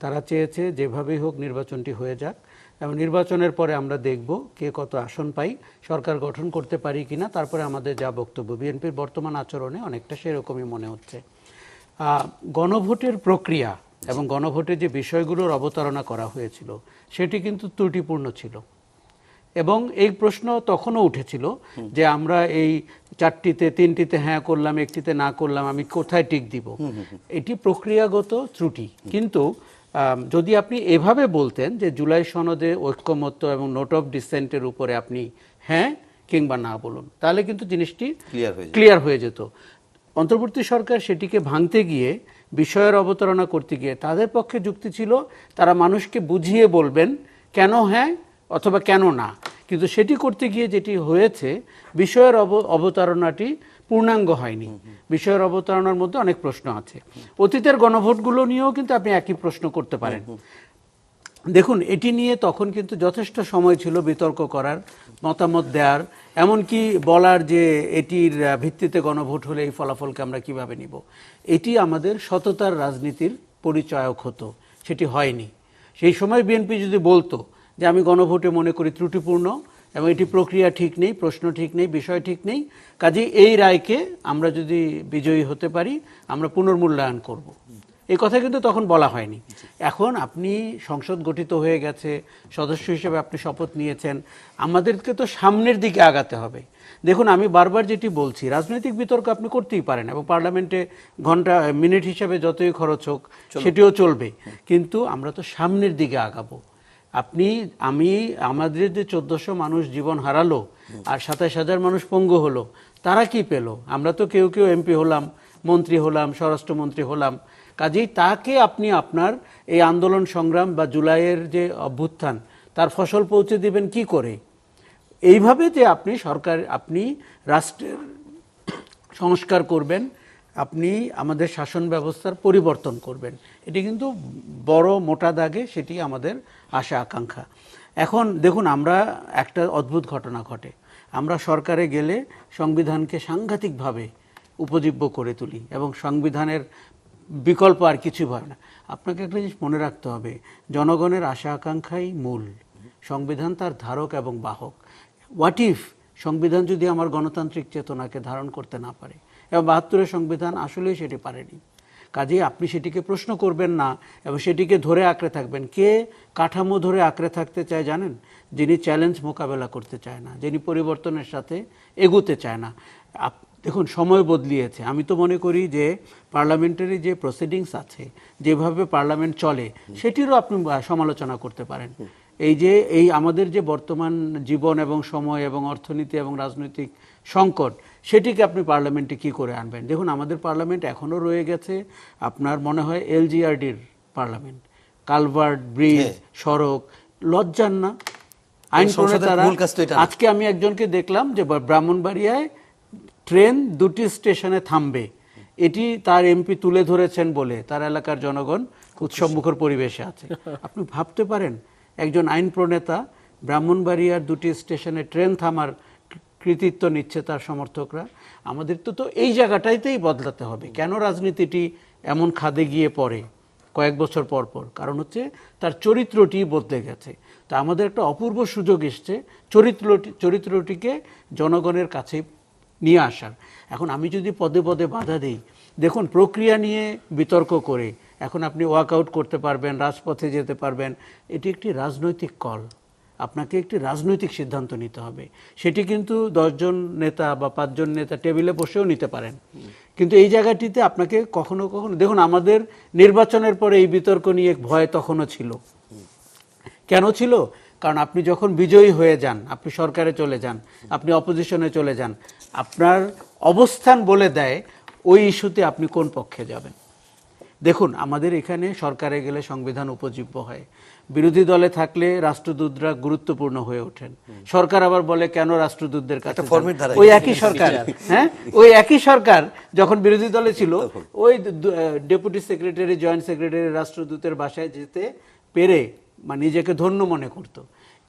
তারা চেয়েছে যেভাবেই হোক নির্বাচনটি হয়ে যাক, এবং নির্বাচনের পরে আমরা দেখব কে কত আসন পাই, সরকার গঠন করতে পারি কিনা, তারপরে আমাদের যা বক্তব্য। বিএনপির বর্তমান আচরণে অনেকটা সেরকমই মনে হচ্ছে। গণভোটের প্রক্রিয়া এবং গণভোটের যে বিষয়গুলোর অবতারণা করা হয়েছিল সেটি কিন্তু ত্রুটিপূর্ণ ছিল, এবং এই প্রশ্ন তখনও উঠেছিল যে আমরা এই 4টিতে 3টিতে হ্যাঁ করলাম, 1টিতে না করলাম, আমি কোথায় টিক দিব। এটি প্রক্রিয়াগত ত্রুটি। কিন্তু যদি আপনি এভাবে বলতেন যে জুলাই সনদে ঐক্যমত্য এবং নোট অফ ডিসেন্টের উপরে আপনি হ্যাঁ কিংবা না বলুন, তাহলে কিন্তু জিনিসটি ক্লিয়ার হয়ে যেত। অন্তর্বর্তী সরকার সেটিকে ভাঙতে গিয়ে, বিষয়ের অবতারণা করতে গিয়ে, তাদের পক্ষে যুক্তি ছিল তারা মানুষকে বুঝিয়ে বলবেন কেন হ্যাঁ অথবা কেন না। কিন্তু সেটি করতে গিয়ে যেটি হয়েছে, বিষয়ের অবতারণাটি পূর্ণাঙ্গ হয়নি। বিষয়ের অবতারণার মধ্যে অনেক প্রশ্ন আছে। অতীতের গণভোটগুলো নিয়েও কিন্তু আপনি একই প্রশ্ন করতে পারেন। দেখুন, এটি নিয়ে তখন কিন্তু যথেষ্ট সময় ছিল বিতর্ক করার, মতামত দেওয়ার, এমনকি বলার যে এটির ভিত্তিতে গণভোট হলে এই ফলাফলকে আমরা কিভাবে নিব। এটি আমাদের সততার রাজনীতির পরিচয়ক হতো, সেটি হয়নি। সেই সময় বিএনপি যদি বলতো যে আমি গণভোটে মনে করি ত্রুটিপূর্ণ এবং এটি প্রক্রিয়া ঠিক নেই, প্রশ্ন ঠিক নেই, বিষয় ঠিক নেই, কাজেই এই রায়কে আমরা যদি বিজয়ী হতে পারি আমরা পুনর্মূল্যায়ন করব, এই কথা কিন্তু তখন বলা হয়নি। এখন আপনি সংসদ গঠিত হয়ে গেছে, সদস্য হিসেবে আপনি শপথ নিয়েছেন, আমাদেরকে তো সামনের দিকে আগাতে হবে। দেখুন, আমি বারবার যেটি বলছি, রাজনৈতিক বিতর্ক আপনি করতেই পারেন এবং পার্লামেন্টে ঘন্টা মিনিট হিসাবে যতই খরচ হোক সেটিও চলবে, কিন্তু আমরা তো সামনের দিকে আগাবো। আমাদের যে 1400 মানুষ জীবন হারালো আর 27,000 মানুষ পঙ্গু হলো, তারা কি পেল? আমরা তো কেউ কেউ এমপি হলাম, মন্ত্রী হলাম, স্বরাষ্ট্রমন্ত্রী হলাম। কাজেই তাকে আপনি আপনার এই আন্দোলন সংগ্রাম বা জুলাইয়ের যে অভ্যুত্থান, তার ফসল পৌঁছে দিবেন কি করে? এইভাবে যে আপনি রাষ্ট্রের সংস্কার করবেন, আপনি আমাদের শাসন ব্যবস্থার পরিবর্তন করবেন, এটি কিন্তু বড় মোটা দাগে সেটি আমাদের আশা আকাঙ্ক্ষা। এখন দেখুন, আমরা একটা অদ্ভুত ঘটনা ঘটে, আমরা সরকারে গেলে সংবিধানকে সাংঘাতিকভাবে উপজীব্য করে তুলি এবং সংবিধানের বিকল্প আর কিছু হয় না। আপনাকে একটা জিনিস মনে রাখতে হবে, জনগণের আশা আকাঙ্ক্ষাই মূল, সংবিধান তার ধারক এবং বাহক। হোয়াট ইফ সংবিধান যদি আমার গণতান্ত্রিক চেতনাকে ধারণ করতে না পারে, এবং 72-এর সংবিধান আসলেই সেটি পারেনি। কাজেই আপনি সেটিকে প্রশ্ন করবেন না এবং সেটিকে ধরে আঁকড়ে থাকবেন। কে কাঠামো ধরে আঁকড়ে থাকতে চায় জানেন? যিনি চ্যালেঞ্জ মোকাবেলা করতে চায় না, যিনি পরিবর্তনের সাথে এগুতে চায় না। দেখুন, সময় বদলিয়েছে। আমি তো মনে করি যে পার্লামেন্টারি যে প্রসিডিংস আছে, যেভাবে পার্লামেন্ট চলে, সেটিরও আপনি সমালোচনা করতে পারেন। এই আমাদের যে বর্তমান জীবন এবং সময় এবং অর্থনীতি এবং রাজনৈতিক সংকট, সেটিকে আপনি পার্লামেন্টে কি করে আনবেন? দেখুন, আমাদের পার্লামেন্ট এখনও রয়ে গেছে আপনার মনে হয় এলজিআরডির পার্লামেন্ট, কালভার্ট, ব্রিজ, সড়ক। লজ্জার না আইন প্রণেতারা? আজকে আমি একজনকে দেখলাম যে ব্রাহ্মণবাড়িয়ায় ট্রেন 2টি স্টেশনে থামবে, এটি তার এমপি তুলে ধরেছেন বলে তার এলাকার জনগণ উৎসবমুখর পরিবেশে আছে। আপনি ভাবতে পারেন, একজন আইন প্রণেতা ব্রাহ্মণবাড়িয়ার 2টি স্টেশনে ট্রেন থামার কৃতিত্ব নিচ্ছে তার সমর্থকরা। আমাদের তো এই জায়গাটাইতেই বদলাতে হবে। কেন রাজনীতিটি এমন খাদে গিয়ে পড়ে কয়েক বছর পর পর? কারণ হচ্ছে তার চরিত্রটি বদলে গেছে। তা আমাদের একটা অপূর্ব সুযোগ এসছে চরিত্রটিকে জনগণের কাছে নিয়ে আসার। এখন আমি যদি পদে পদে বাধা দেই, দেখুন, প্রক্রিয়া নিয়ে বিতর্ক করে এখন আপনি ওয়াকআউট করতে পারবেন, রাজপথে যেতে পারবেন, এটি একটি রাজনৈতিক কল। আপনাকে একটি রাজনৈতিক সিদ্ধান্ত নিতে হবে। সেটি কিন্তু 10 জন নেতা বা 5 জন নেতা টেবিলে বসেও নিতে পারেন, কিন্তু এই জায়গাটিতে আপনাকে কখনো কখনো, দেখুন, আমাদের নির্বাচনের পরে এই বিতর্ক নিয়ে ভয় তখনও ছিল। কেন ছিল? কারণ আপনি যখন বিজয়ী হয়ে যান, আপনি সরকারে চলে যান, আপনি অপোজিশনে চলে যান, আপনার অবস্থান বলে দেয় ওই ইস্যুতে আপনি কোন পক্ষে যাবেন। দেখুন, আমাদের এখানে সরকারে গেলে সংবিধান উপজীব্য হয়, বিরোধী দলে থাকলে রাষ্ট্রদূতরা গুরুত্বপূর্ণ হয়ে ওঠেন। সরকার আবার বলে কেন রাষ্ট্রদূতদের কাছে? ওই একই সরকার, হ্যাঁ, ওই একই সরকার যখন বিরোধী দলে ছিল, ওই ডেপুটি সেক্রেটারি, জয়েন্ট সেক্রেটারি রাষ্ট্রদূতের বাসায় যেতে পেরে নিজেকে ধন্য মনে করত।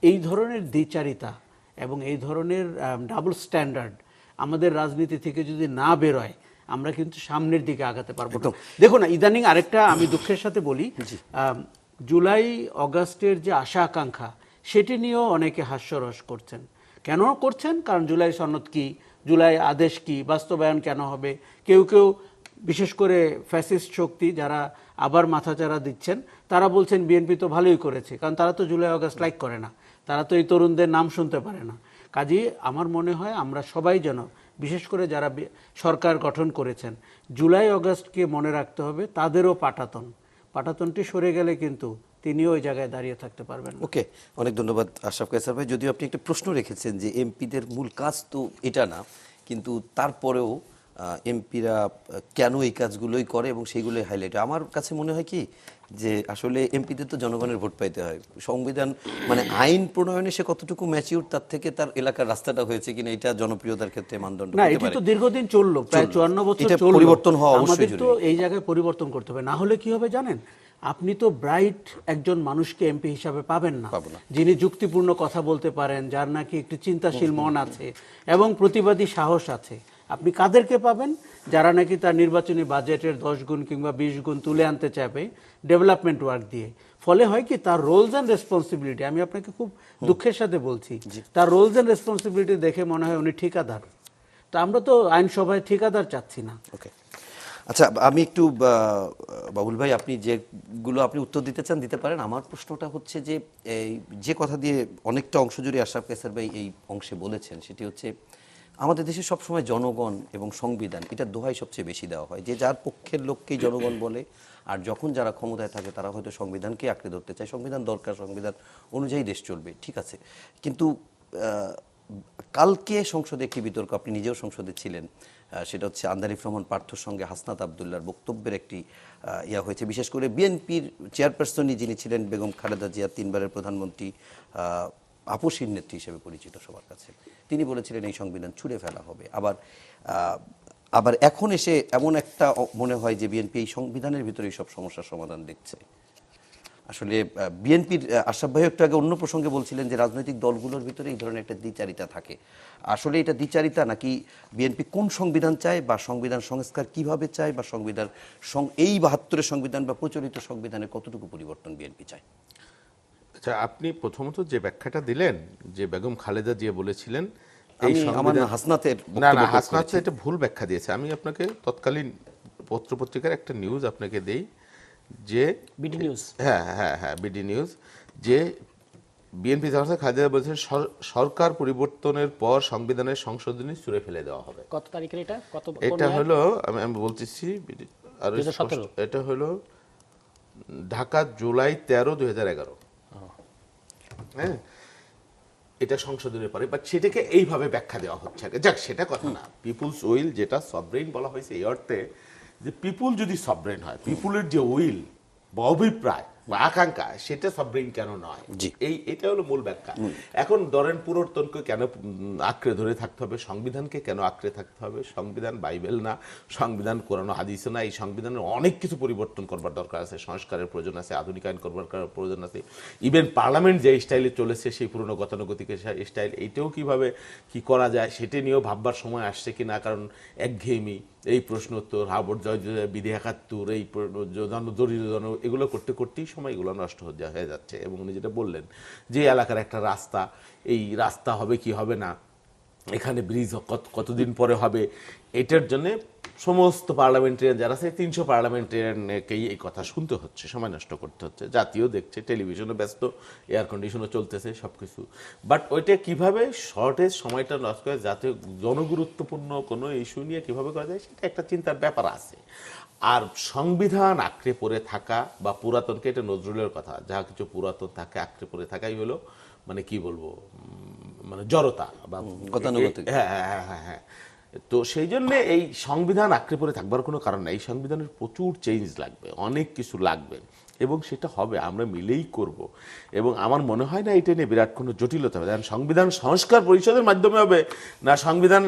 এই ধরনের দ্বিচারিতা এবং এই ধরনের ডাবল স্ট্যান্ডার্ড আমাদের রাজনীতি থেকে যদি না বেরোয়, আমরা কিন্তু সামনের দিকে আগাতে পারবো না। দেখুন, ইদানিং আরেকটা আমি দুঃখের সাথে বলি, জুলাই অগাস্টের যে আশা আকাঙ্ক্ষা, সেটি নিয়েও অনেকে হাস্যরস করছেন। কেন করছেন? কারণ জুলাই সনদ কি, জুলাই আদেশ কি, বাস্তবায়ন কেন হবে? কেউ কেউ, বিশেষ করে ফ্যাসিস্ট শক্তি যারা আবার মাথাচাড়া দিচ্ছেন, তারা বলছেন বিএনপি তো ভালোই করেছে, কারণ তারা তো জুলাই অগাস্ট লাইক করে না, তারা তো এই তরুণদের নাম শুনতে পারে না। কাজেই আমার মনে হয় আমরা সবাই যেন, বিশেষ করে যারা সরকার গঠন করেছেন, জুলাই অগাস্টকে মনে রাখতে হবে তাদেরও পাটাতনটি সরে গেলে কিন্তু তিনিও ওই জায়গায় দাঁড়িয়ে থাকতে পারবেন। ওকে, অনেক ধন্যবাদ আশরাফ কায়সার ভাই। যদিও আপনি একটা প্রশ্ন রেখেছেন যে এমপিদের মূল কাজ তো এটা না, কিন্তু তারপরেও এমপিরা কেন এই কাজগুলোই করে এবং সেইগুলোই হাইলাইট। আমার কাছে মনে হয় কি যে আসলে এমপিদের তো জনগণের ভোট পাইতে হয়। সংবিধান আইন প্রণয়নে সে কতটুকু ম্যাচিউর, তার থেকে তার এলাকার রাস্তাটা হয়েছে কিনা, এটা জনপ্রিয়তার ক্ষেত্রে মানদণ্ড না। এটি তো দীর্ঘদিন চললো, প্রায় 54 বছর চললো। পরিবর্তন হওয়া অবশ্যই আমাদের তো এই জায়গায় পরিবর্তন করতে হবে। না হলে কি হবে জানেন? আপনি তো ব্রাইট একজন মানুষকে এমপি হিসাবে পাবেন না, যিনি যুক্তিপূর্ণ কথা বলতে পারেন, যার নাকি একটি চিন্তাশীল মন আছে এবং প্রতিবাদী সাহস আছে। আপনি কাদেরকে পাবেন? যারা নাকি তার নির্বাচনী বাজেটের 10 গুণ কিংবা 20 গুণ তুলে আনতে চাইবে ডেভেলপমেন্ট ওয়ার্ক দিয়ে। ফলে হয় কি, তার রোলস অ্যান্ড রেসপন্সিবিলিটি, আমি আপনাকে খুব দুঃখের সাথে বলছি, তার রোলস অ্যান্ড রেসপন্সিবিলিটি দেখে মনে হয় উনি ঠিকাদার। তো আমরা তো আইনসভায় ঠিকাদার চাচ্ছি না। ওকে, আচ্ছা, আমি একটু বাবুল ভাই, আপনি যেগুলো আপনি উত্তর দিতে চান দিতে পারেন। আমার প্রশ্নটা হচ্ছে যে এই যে কথা দিয়ে অনেকটা অংশ জুড়ে আশরাফ কায়সার ভাই এই অংশে বলেছেন, সেটি হচ্ছে আমাদের দেশে সবসময় জনগণ এবং সংবিধান এটার দোহাই সবচেয়ে বেশি দেওয়া হয়, যে যার পক্ষের লোককেই জনগণ বলে, আর যখন যারা ক্ষমতায় থাকে তারা হয়তো সংবিধানকে আঁকড়ে ধরতে চায়, সংবিধান দরকার, সংবিধান অনুযায়ী দেশ চলবে, ঠিক আছে। কিন্তু কালকে সংসদে একটি বিতর্ক, আপনি নিজেও সংসদে ছিলেন, সেটা হচ্ছে আন্দারিফ রহমান পার্থর সঙ্গে হাসনাত আবদুল্লাহর বক্তব্যের একটি ইয়া হয়েছে। বিশেষ করে বিএনপির চেয়ারপারসনই যিনি ছিলেন বেগম খালেদা জিয়া, 3 বারের প্রধানমন্ত্রী, আপসীর নেত্রী হিসেবে পরিচিত সবার কাছে, তিনি বলেছিলেন এই সংবিধান ছুঁড়ে ফেলা হবে। আবার এখন এসে এমন একটা মনে হয় যে বিএনপি এই সংবিধানের ভিতরেই সব সমস্যার সমাধান দেখছে। আসলে বিএনপির আশরাফ ভাই একটু আগে অন্য প্রসঙ্গে বলছিলেন যে রাজনৈতিক দলগুলোর ভিতরে এই ধরনের একটা দ্বিচারিতা থাকে। আসলে এটা দ্বিচারিতা, নাকি বিএনপি কোন সংবিধান চায় বা সংবিধান সংস্কার কিভাবে চায়, বা সংবিধান এই 72-এর সংবিধান বা প্রচলিত সংবিধানে কতটুকু পরিবর্তন বিএনপি চায়? আচ্ছা, আপনি প্রথমত যে ব্যাখ্যাটা দিলেন যে বেগম খালেদা জিয়া বলেছিলেন আমি আমার হাসনাতের না না, হাসনাত এটা ভুল ব্যাখ্যা দিয়েছে। আমি আপনাকে তৎকালীন পত্রপত্রিকার একটা নিউজ আপনাকে দেই, যে বিডি নিউজ, হ্যাঁ হ্যাঁ হ্যাঁ বিডি নিউজ, যে বিএনপি খালেদা বলছেন সরকার পরিবর্তনের পর সংবিধানের সংশোধনী ছুঁড়ে ফেলে দেওয়া হবে। কত তারিখের এটা? এটা হলো আমি বলতেছি, আর 2017 এটা হলো ঢাকা জুলাই 13, 2011। হ্যাঁ, এটা সংশোধনের পরে, বাট সেটাকে এইভাবে ব্যাখ্যা দেওয়া হচ্ছে। যাক, সেটা কথা না। পিপুলস উইল, যেটা সভরেন বলা হয়েছে এই অর্থে যে পিপুল যদি সভরেন হয়, পিপুলের যে উইল বা অভিপ্রায় বা আকাঙ্ক্ষা, সেটা সভরেন কেন নয়, এটা হলো মূল ব্যাখ্যা। এখন ধরেন পুরাতনকে কেন আঁকড়ে ধরে থাকতে হবে, সংবিধানকে কেন আঁকড়ে থাকতে হবে? সংবিধান বাইবেল না, সংবিধান কোরআন হাদিসে না। এই সংবিধানের অনেক কিছু পরিবর্তন করবার দরকার আছে, সংস্কারের প্রয়োজন আছে, আধুনিকায়ন করবার প্রয়োজন আছে। ইভেন পার্লামেন্ট যে স্টাইলে চলেছে, সেই পুরনো গতানুগতিক স্টাইল, এইটাও কিভাবে কি করা যায় সেটা নিয়েও ভাববার সময় আসছে কিনা। কারণ একঘেয়েমি, এই প্রশ্ন উত্তর, হাবড় জয় বিধি 71, এই জরিজন, এগুলো করতে করতেই সময়গুলো নষ্ট হয়ে যাচ্ছে। এবং উনি যেটা বললেন যে এলাকার একটা রাস্তা, এই রাস্তা হবে কি হবে না, এখানে ব্রিজ কতদিন পরে হবে, এটার জন্য সমস্ত পার্লামেন্টারিয়ান যারা আছে, 300 পার্লামেন্টারিয়ানকেই এই কথা শুনতে হচ্ছে, সময় নষ্ট করতে হচ্ছে। জাতীয় দেখছে, টেলিভিশনও ব্যস্ত, এয়ার কন্ডিশনও চলতেছে, সব কিছু। বাট ওইটা কিভাবে শর্টেজ সময়টা নষ্ট করে যাতে জনগুরুত্বপূর্ণ কোনো ইস্যু নিয়ে কিভাবে করা যায়, সেটা একটা চিন্তার ব্যাপার আছে। আর সংবিধান আঁকড়ে পড়ে থাকা বা পুরাতনকে, এটা নজরুলের কথা, যাহা কিছু পুরাতন থাকে আঁকড়ে পড়ে থাকাই হলো মানে কি বলবো, মানে জড়তা বা গতানুগতিক। হ্যাঁ হ্যাঁ হ্যাঁ হ্যাঁ। তো সেই জন্য এই সংবিধান আঁকড়ে পড়ে থাকবার কোনো কারণ নেই। এই সংবিধানের প্রচুর চেঞ্জ লাগবে, অনেক কিছু লাগবে, এবং সেটা হবে, আমরা মিলেই করব। এবং আমার মনে হয় না এটা নিয়ে বিরাট কোনো জটিলতা হবে। কারণ সংবিধান সংস্কার পরিষদের মাধ্যমে হবে না সংবিধান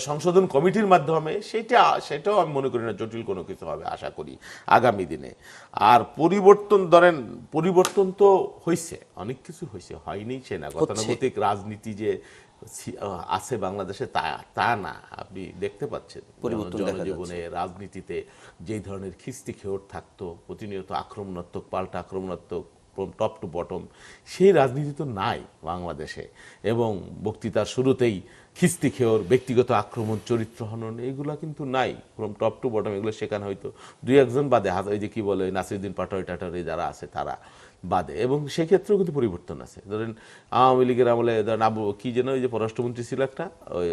সংশোধন কমিটির মাধ্যমে, সেটাও আমি মনে করি না জটিল কোনো কিছু হবে, আশা করি আগামী দিনে। আর পরিবর্তন, ধরেন পরিবর্তন তো হয়েছে, অনেক কিছু হয়েছে, হয়নি সে না। গতানুগতিক রাজনীতি যে আছে বাংলাদেশে তা না, আপনি দেখতে পাচ্ছেন জনজীবনে, রাজনীতিতে যেই ধরনের খিস্তি খেয়োর থাকতো, প্রতিনিয়ত আক্রমণাত্মক, পাল্টা আক্রমণাত্মক, টপ টু বটম, সেই রাজনীতি তো নাই বাংলাদেশে। এবং বক্তৃতার শুরুতেই খিস্তি খেয়োর, ব্যক্তিগত আক্রমণ, চরিত্র হনন, এইগুলা কিন্তু নাই ফ্রম টপ টু বটম। এগুলো শেখানো হয়তো 2-1 বাদে, ওই যে কি বলে নাসিরুদ্দিন পাটোয়ারি টাটোয়ারি যারা আছে তারা বাদে। এবং সেক্ষেত্রেও কিন্তু পরিবর্তন আছে। ধরেন আওয়ামী লীগের আমলে ধরেন কি যেন ওই যে পররাষ্ট্রমন্ত্রী ছিল একটা, ওই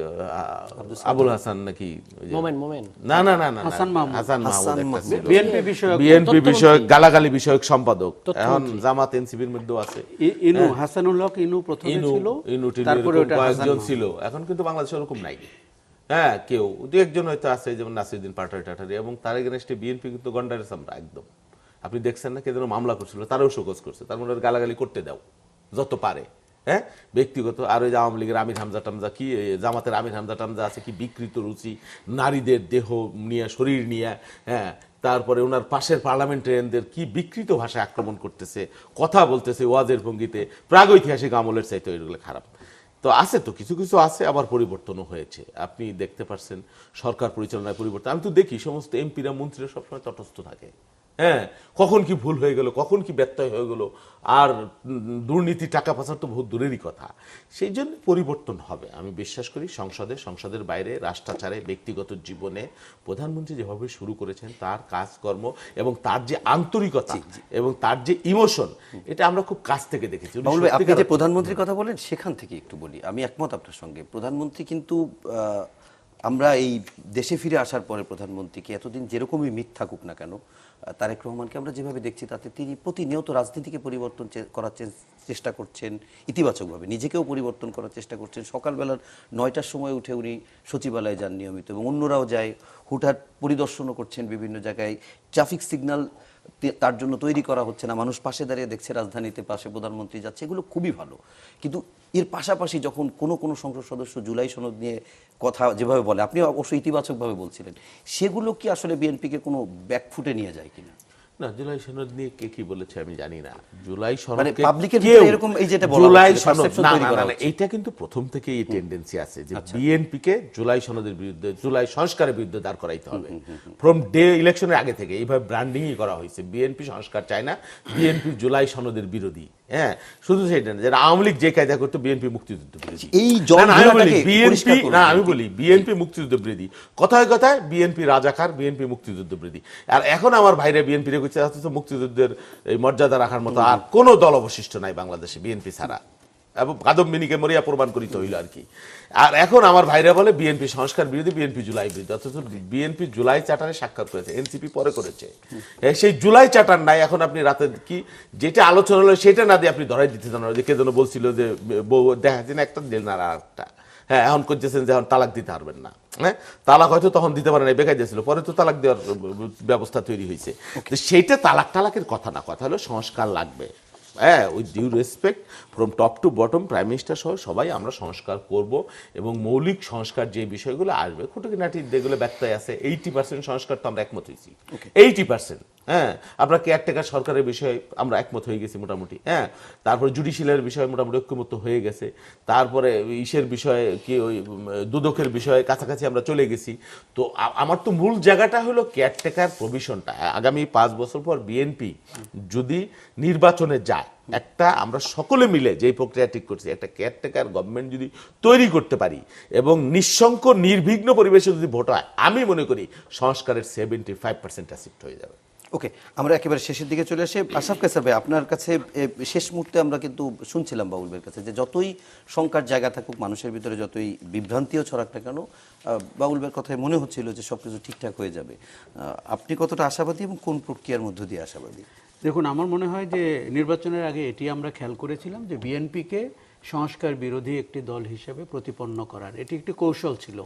আবুল হাসান নাকি, না না না না, হাসান মাহমুদ, বিএনপি বিষয়ক গালাগালি বিষয়ক সম্পাদক, এখন জামাত এনসিপির মধ্যেও আছে। ইনু হাসানুল হক ইনু প্রথমে ছিল, তারপরে কয়েকজন ছিল। এখন কিন্তু বাংলাদেশে ওরকম নাই। হ্যাঁ, কেউ 2-1 হয়তো আছে, যেমন নাসিরুদ্দিন পাটোয়ারি টাটোয়ারি। এবং তার এগেনস্টে বিএনপি কিন্তু গন্ডারের সামরা একদম। আপনি দেখছেন না, কে যেন মামলা করছিল, তারাও শোকজ করছে। তার মানে গালাগালি করতে দাও যত পারে, হ্যাঁ, ব্যক্তিগত। আর ওই যে আওয়ামী লীগের আমির হামজা টামজা, কি জামাতের আমির হামজা টামজা আছে, কি বিকৃত রুচি, নারীদের দেহ নিয়ে, শরীর নিয়ে, হ্যাঁ। তারপরে ওনার পাশের পার্লামেন্টারিয়ানদের কি বিকৃত ভাষায় আক্রমণ করতেছে, কথা বলতেছে ওয়াজের ভঙ্গিতে, প্রাগৈতিহাসিক আমলের চাইতে ওইগুলো খারাপ। তো আছে, তো কিছু কিছু আছে, আবার পরিবর্তনও হয়েছে। আপনি দেখতে পাচ্ছেন সরকার পরিচালনায় পরিবর্তন। আমি তো দেখি সমস্ত এমপিরা, মন্ত্রীরা সবসময় তটস্থ থাকে, হ্যাঁ, কখন কি ভুল হয়ে গেল, কখন কি ব্যত্যয় হয়ে গেল, আর দুর্নীতি, টাকা পাচার তো বহুত দূরেরই কথা। সেই জন্য পরিবর্তন হবে আমি বিশ্বাস করি। সংসদের বাইরে, রাষ্ট্রাচারে, ব্যক্তিগত জীবনে প্রধানমন্ত্রী যেভাবে শুরু করেছেন তার কাজকর্ম এবং তার যে আন্তরিকতা এবং তার যে ইমোশন, এটা আমরা খুব কাছ থেকে দেখেছি। উনি বাবুল ভাই, আপনি যে সত্যিকার- প্রধানমন্ত্রীর কথা বলেন সেখান থেকে একটু বলি, আমি একমত আপনার সঙ্গে। প্রধানমন্ত্রী কিন্তু আমরা এই দেশে ফিরে আসার পরে প্রধানমন্ত্রীকে এতদিন যেরকমই মিথ থাকুক না কেন, তারেক রহমানকে আমরা যেভাবে দেখছি তাতে তিনি প্রতিনিয়ত রাজনীতিকে পরিবর্তন করার চেষ্টা করছেন, ইতিবাচকভাবে নিজেকেও পরিবর্তন করার চেষ্টা করছেন। সকালবেলার 9টার সময় উঠে উনি সচিবালয়ে যান নিয়মিত, এবং অন্যরাও যায়, হুটহাট পরিদর্শনও করছেন বিভিন্ন জায়গায়। ট্রাফিক সিগন্যাল তার জন্য তৈরি করা হচ্ছে না, মানুষ পাশে দাঁড়িয়ে দেখছে রাজধানীতে, পাশে প্রধানমন্ত্রী যাচ্ছে, এগুলো খুবই ভালো। কিন্তু এর পাশাপাশি যখন কোনো সংসদ সদস্য জুলাই সনদ নিয়ে কথা যেভাবে বলে, আপনি অবশ্যই ইতিবাচকভাবে বলছিলেন, সেগুলো কি আসলে বিএনপিকে কোনো ব্যাকফুটে নিয়ে যায় কিনা? না, জুলাই সনদ নিয়ে কে কি বলেছে আমি জানি না। জুলাই সনদ মানে পাবলিকের ভিতরে এরকম এই যেটা বলা জুলাই হচ্ছে, সনদ perception না তৈরি না করা না, হচ্ছে। এইটা কিন্তু প্রথম থেকেই এই টেন্ডেন্সি আছে যে বিএনপিকে জুলাই সনদের বিরুদ্ধে, জুলাই সংস্কারের বিরুদ্ধে দাঁড় করাইতে হবে। ফ্রম ডে ইলেকশনের আগে থেকে এইভাবে ব্র্যান্ডিংই করা হয়েছে। বিএনপি সংস্কার চায় না, বিএনপি জুলাই সনদের বিরোধী। হ্যাঁ, শুধু সেইটা না, যারা আওয়ামী লীগ যে কায়দা করতো, বিএনপি মুক্তিযুদ্ধ বিরোধী। এই না, না, আমি বলি জলঘোলাটাকে পরিষ্কার করুন। আমি বলি বিএনপি মুক্তিযুদ্ধ বিরোধী। কথায় কথায় বিএনপি রাজাকার, বিএনপি মুক্তিযুদ্ধ বিরোধী। আর এখন আমার ভাইরা বিএনপি রে কইছে অথচ মুক্তিযুদ্ধের এই মর্যাদা রাখার মতো আর কোনো দল অবশিষ্ট নাই বাংলাদেশে বিএনপি ছাড়া, এবং কাদম্বিনীকে মরিয়া প্রমাণ করিতে হইল আর কি। আর এখন আমার ভাইরা বলে বিএনপি সংস্কার বিরোধী, বিএনপি জুলাই বিরোধী, অথচ বিএনপি জুলাই চার্টারে স্বাক্ষর করেছে, এনসিপি পরে করেছে। সেই জুলাই চার্টার নাই। এখন আপনি রাতে কি যেটা আলোচনা হলো সেটা না দিয়ে আপনি ধরাই দিতে জানো যে কে যেন বলছিল যে দেখাচ্ছেন একটা দিন আর একটা। হ্যাঁ, এখন করতেছেন যে এখন তালাক দিতে পারবেন না। হ্যাঁ, তালাক হয়তো তখন দিতে পারে না, বেকার দিয়েছিল, পরে তো তালাক দেওয়ার ব্যবস্থা তৈরি হয়েছে। সেইটা তালাকের কথা না, কথা হলো সংস্কার লাগবে। হ্যাঁ, with due respect from top to bottom, prime minister সহ সবাই আমরা সংস্কার করব, এবং মৌলিক সংস্কার যে বিষয়গুলো আসবে, খুঁটিনাটি যেগুলো ব্যত্যয় আছে, 80% সংস্কার তো আমরা একমত হয়েছি। 80%। হ্যাঁ, আমরা কেয়ারটেকার সরকারের বিষয়ে আমরা একমত হয়ে গেছি মোটামুটি। হ্যাঁ, তারপরে জুডিশিয়ালের বিষয়ে মোটামুটি ঐক্যমত হয়ে গেছে। তারপরে ইসের বিষয়ে কি ওই দুদকের বিষয়ে কাছাকাছি আমরা চলে গেছি। তো আমার তো মূল জায়গাটা হলো কেয়ারটেকার প্রভিশনটা। আগামী 5 বছর পর বিএনপি যদি নির্বাচনে যায়, একটা আমরা সকলে মিলে যে প্রক্রিয়া ঠিক করছি, একটা কেয়ারটেকার গভর্নমেন্ট যদি তৈরি করতে পারি এবং নিঃশঙ্ক নির্বিঘ্ন পরিবেশে যদি ভোট হয়, আমি মনে করি সংস্কারের 75% অ্যাসিপ্ট হয়ে যাবে। ওকে, আমরা একেবারে শেষের দিকে চলে আসি। আশরাফ কায়সার ভাই, আপনার কাছে শেষ মুহূর্তে আমরা কিন্তু শুনছিলাম বাবুল ভাইয়ের কাছে যে যতই শঙ্কার জায়গা থাকুক, মানুষের ভিতরে যতই বিভ্রান্তিও ছড়াক না কেন, বাবুল ভাইয়ের কথায় মনে হচ্ছিল যে সবকিছু ঠিকঠাক হয়ে যাবে। আপনি কতটা আশাবাদী এবং কোন প্রক্রিয়ার মধ্য দিয়ে আশাবাদী? দেখুন, আমার মনে হয় যে নির্বাচনের আগে এটি আমরা খেয়াল করেছিলাম যে বিএনপিকে সংস্কার বিরোধী একটি দল হিসেবে প্রতিপন্ন করার এটি একটি কৌশল ছিল,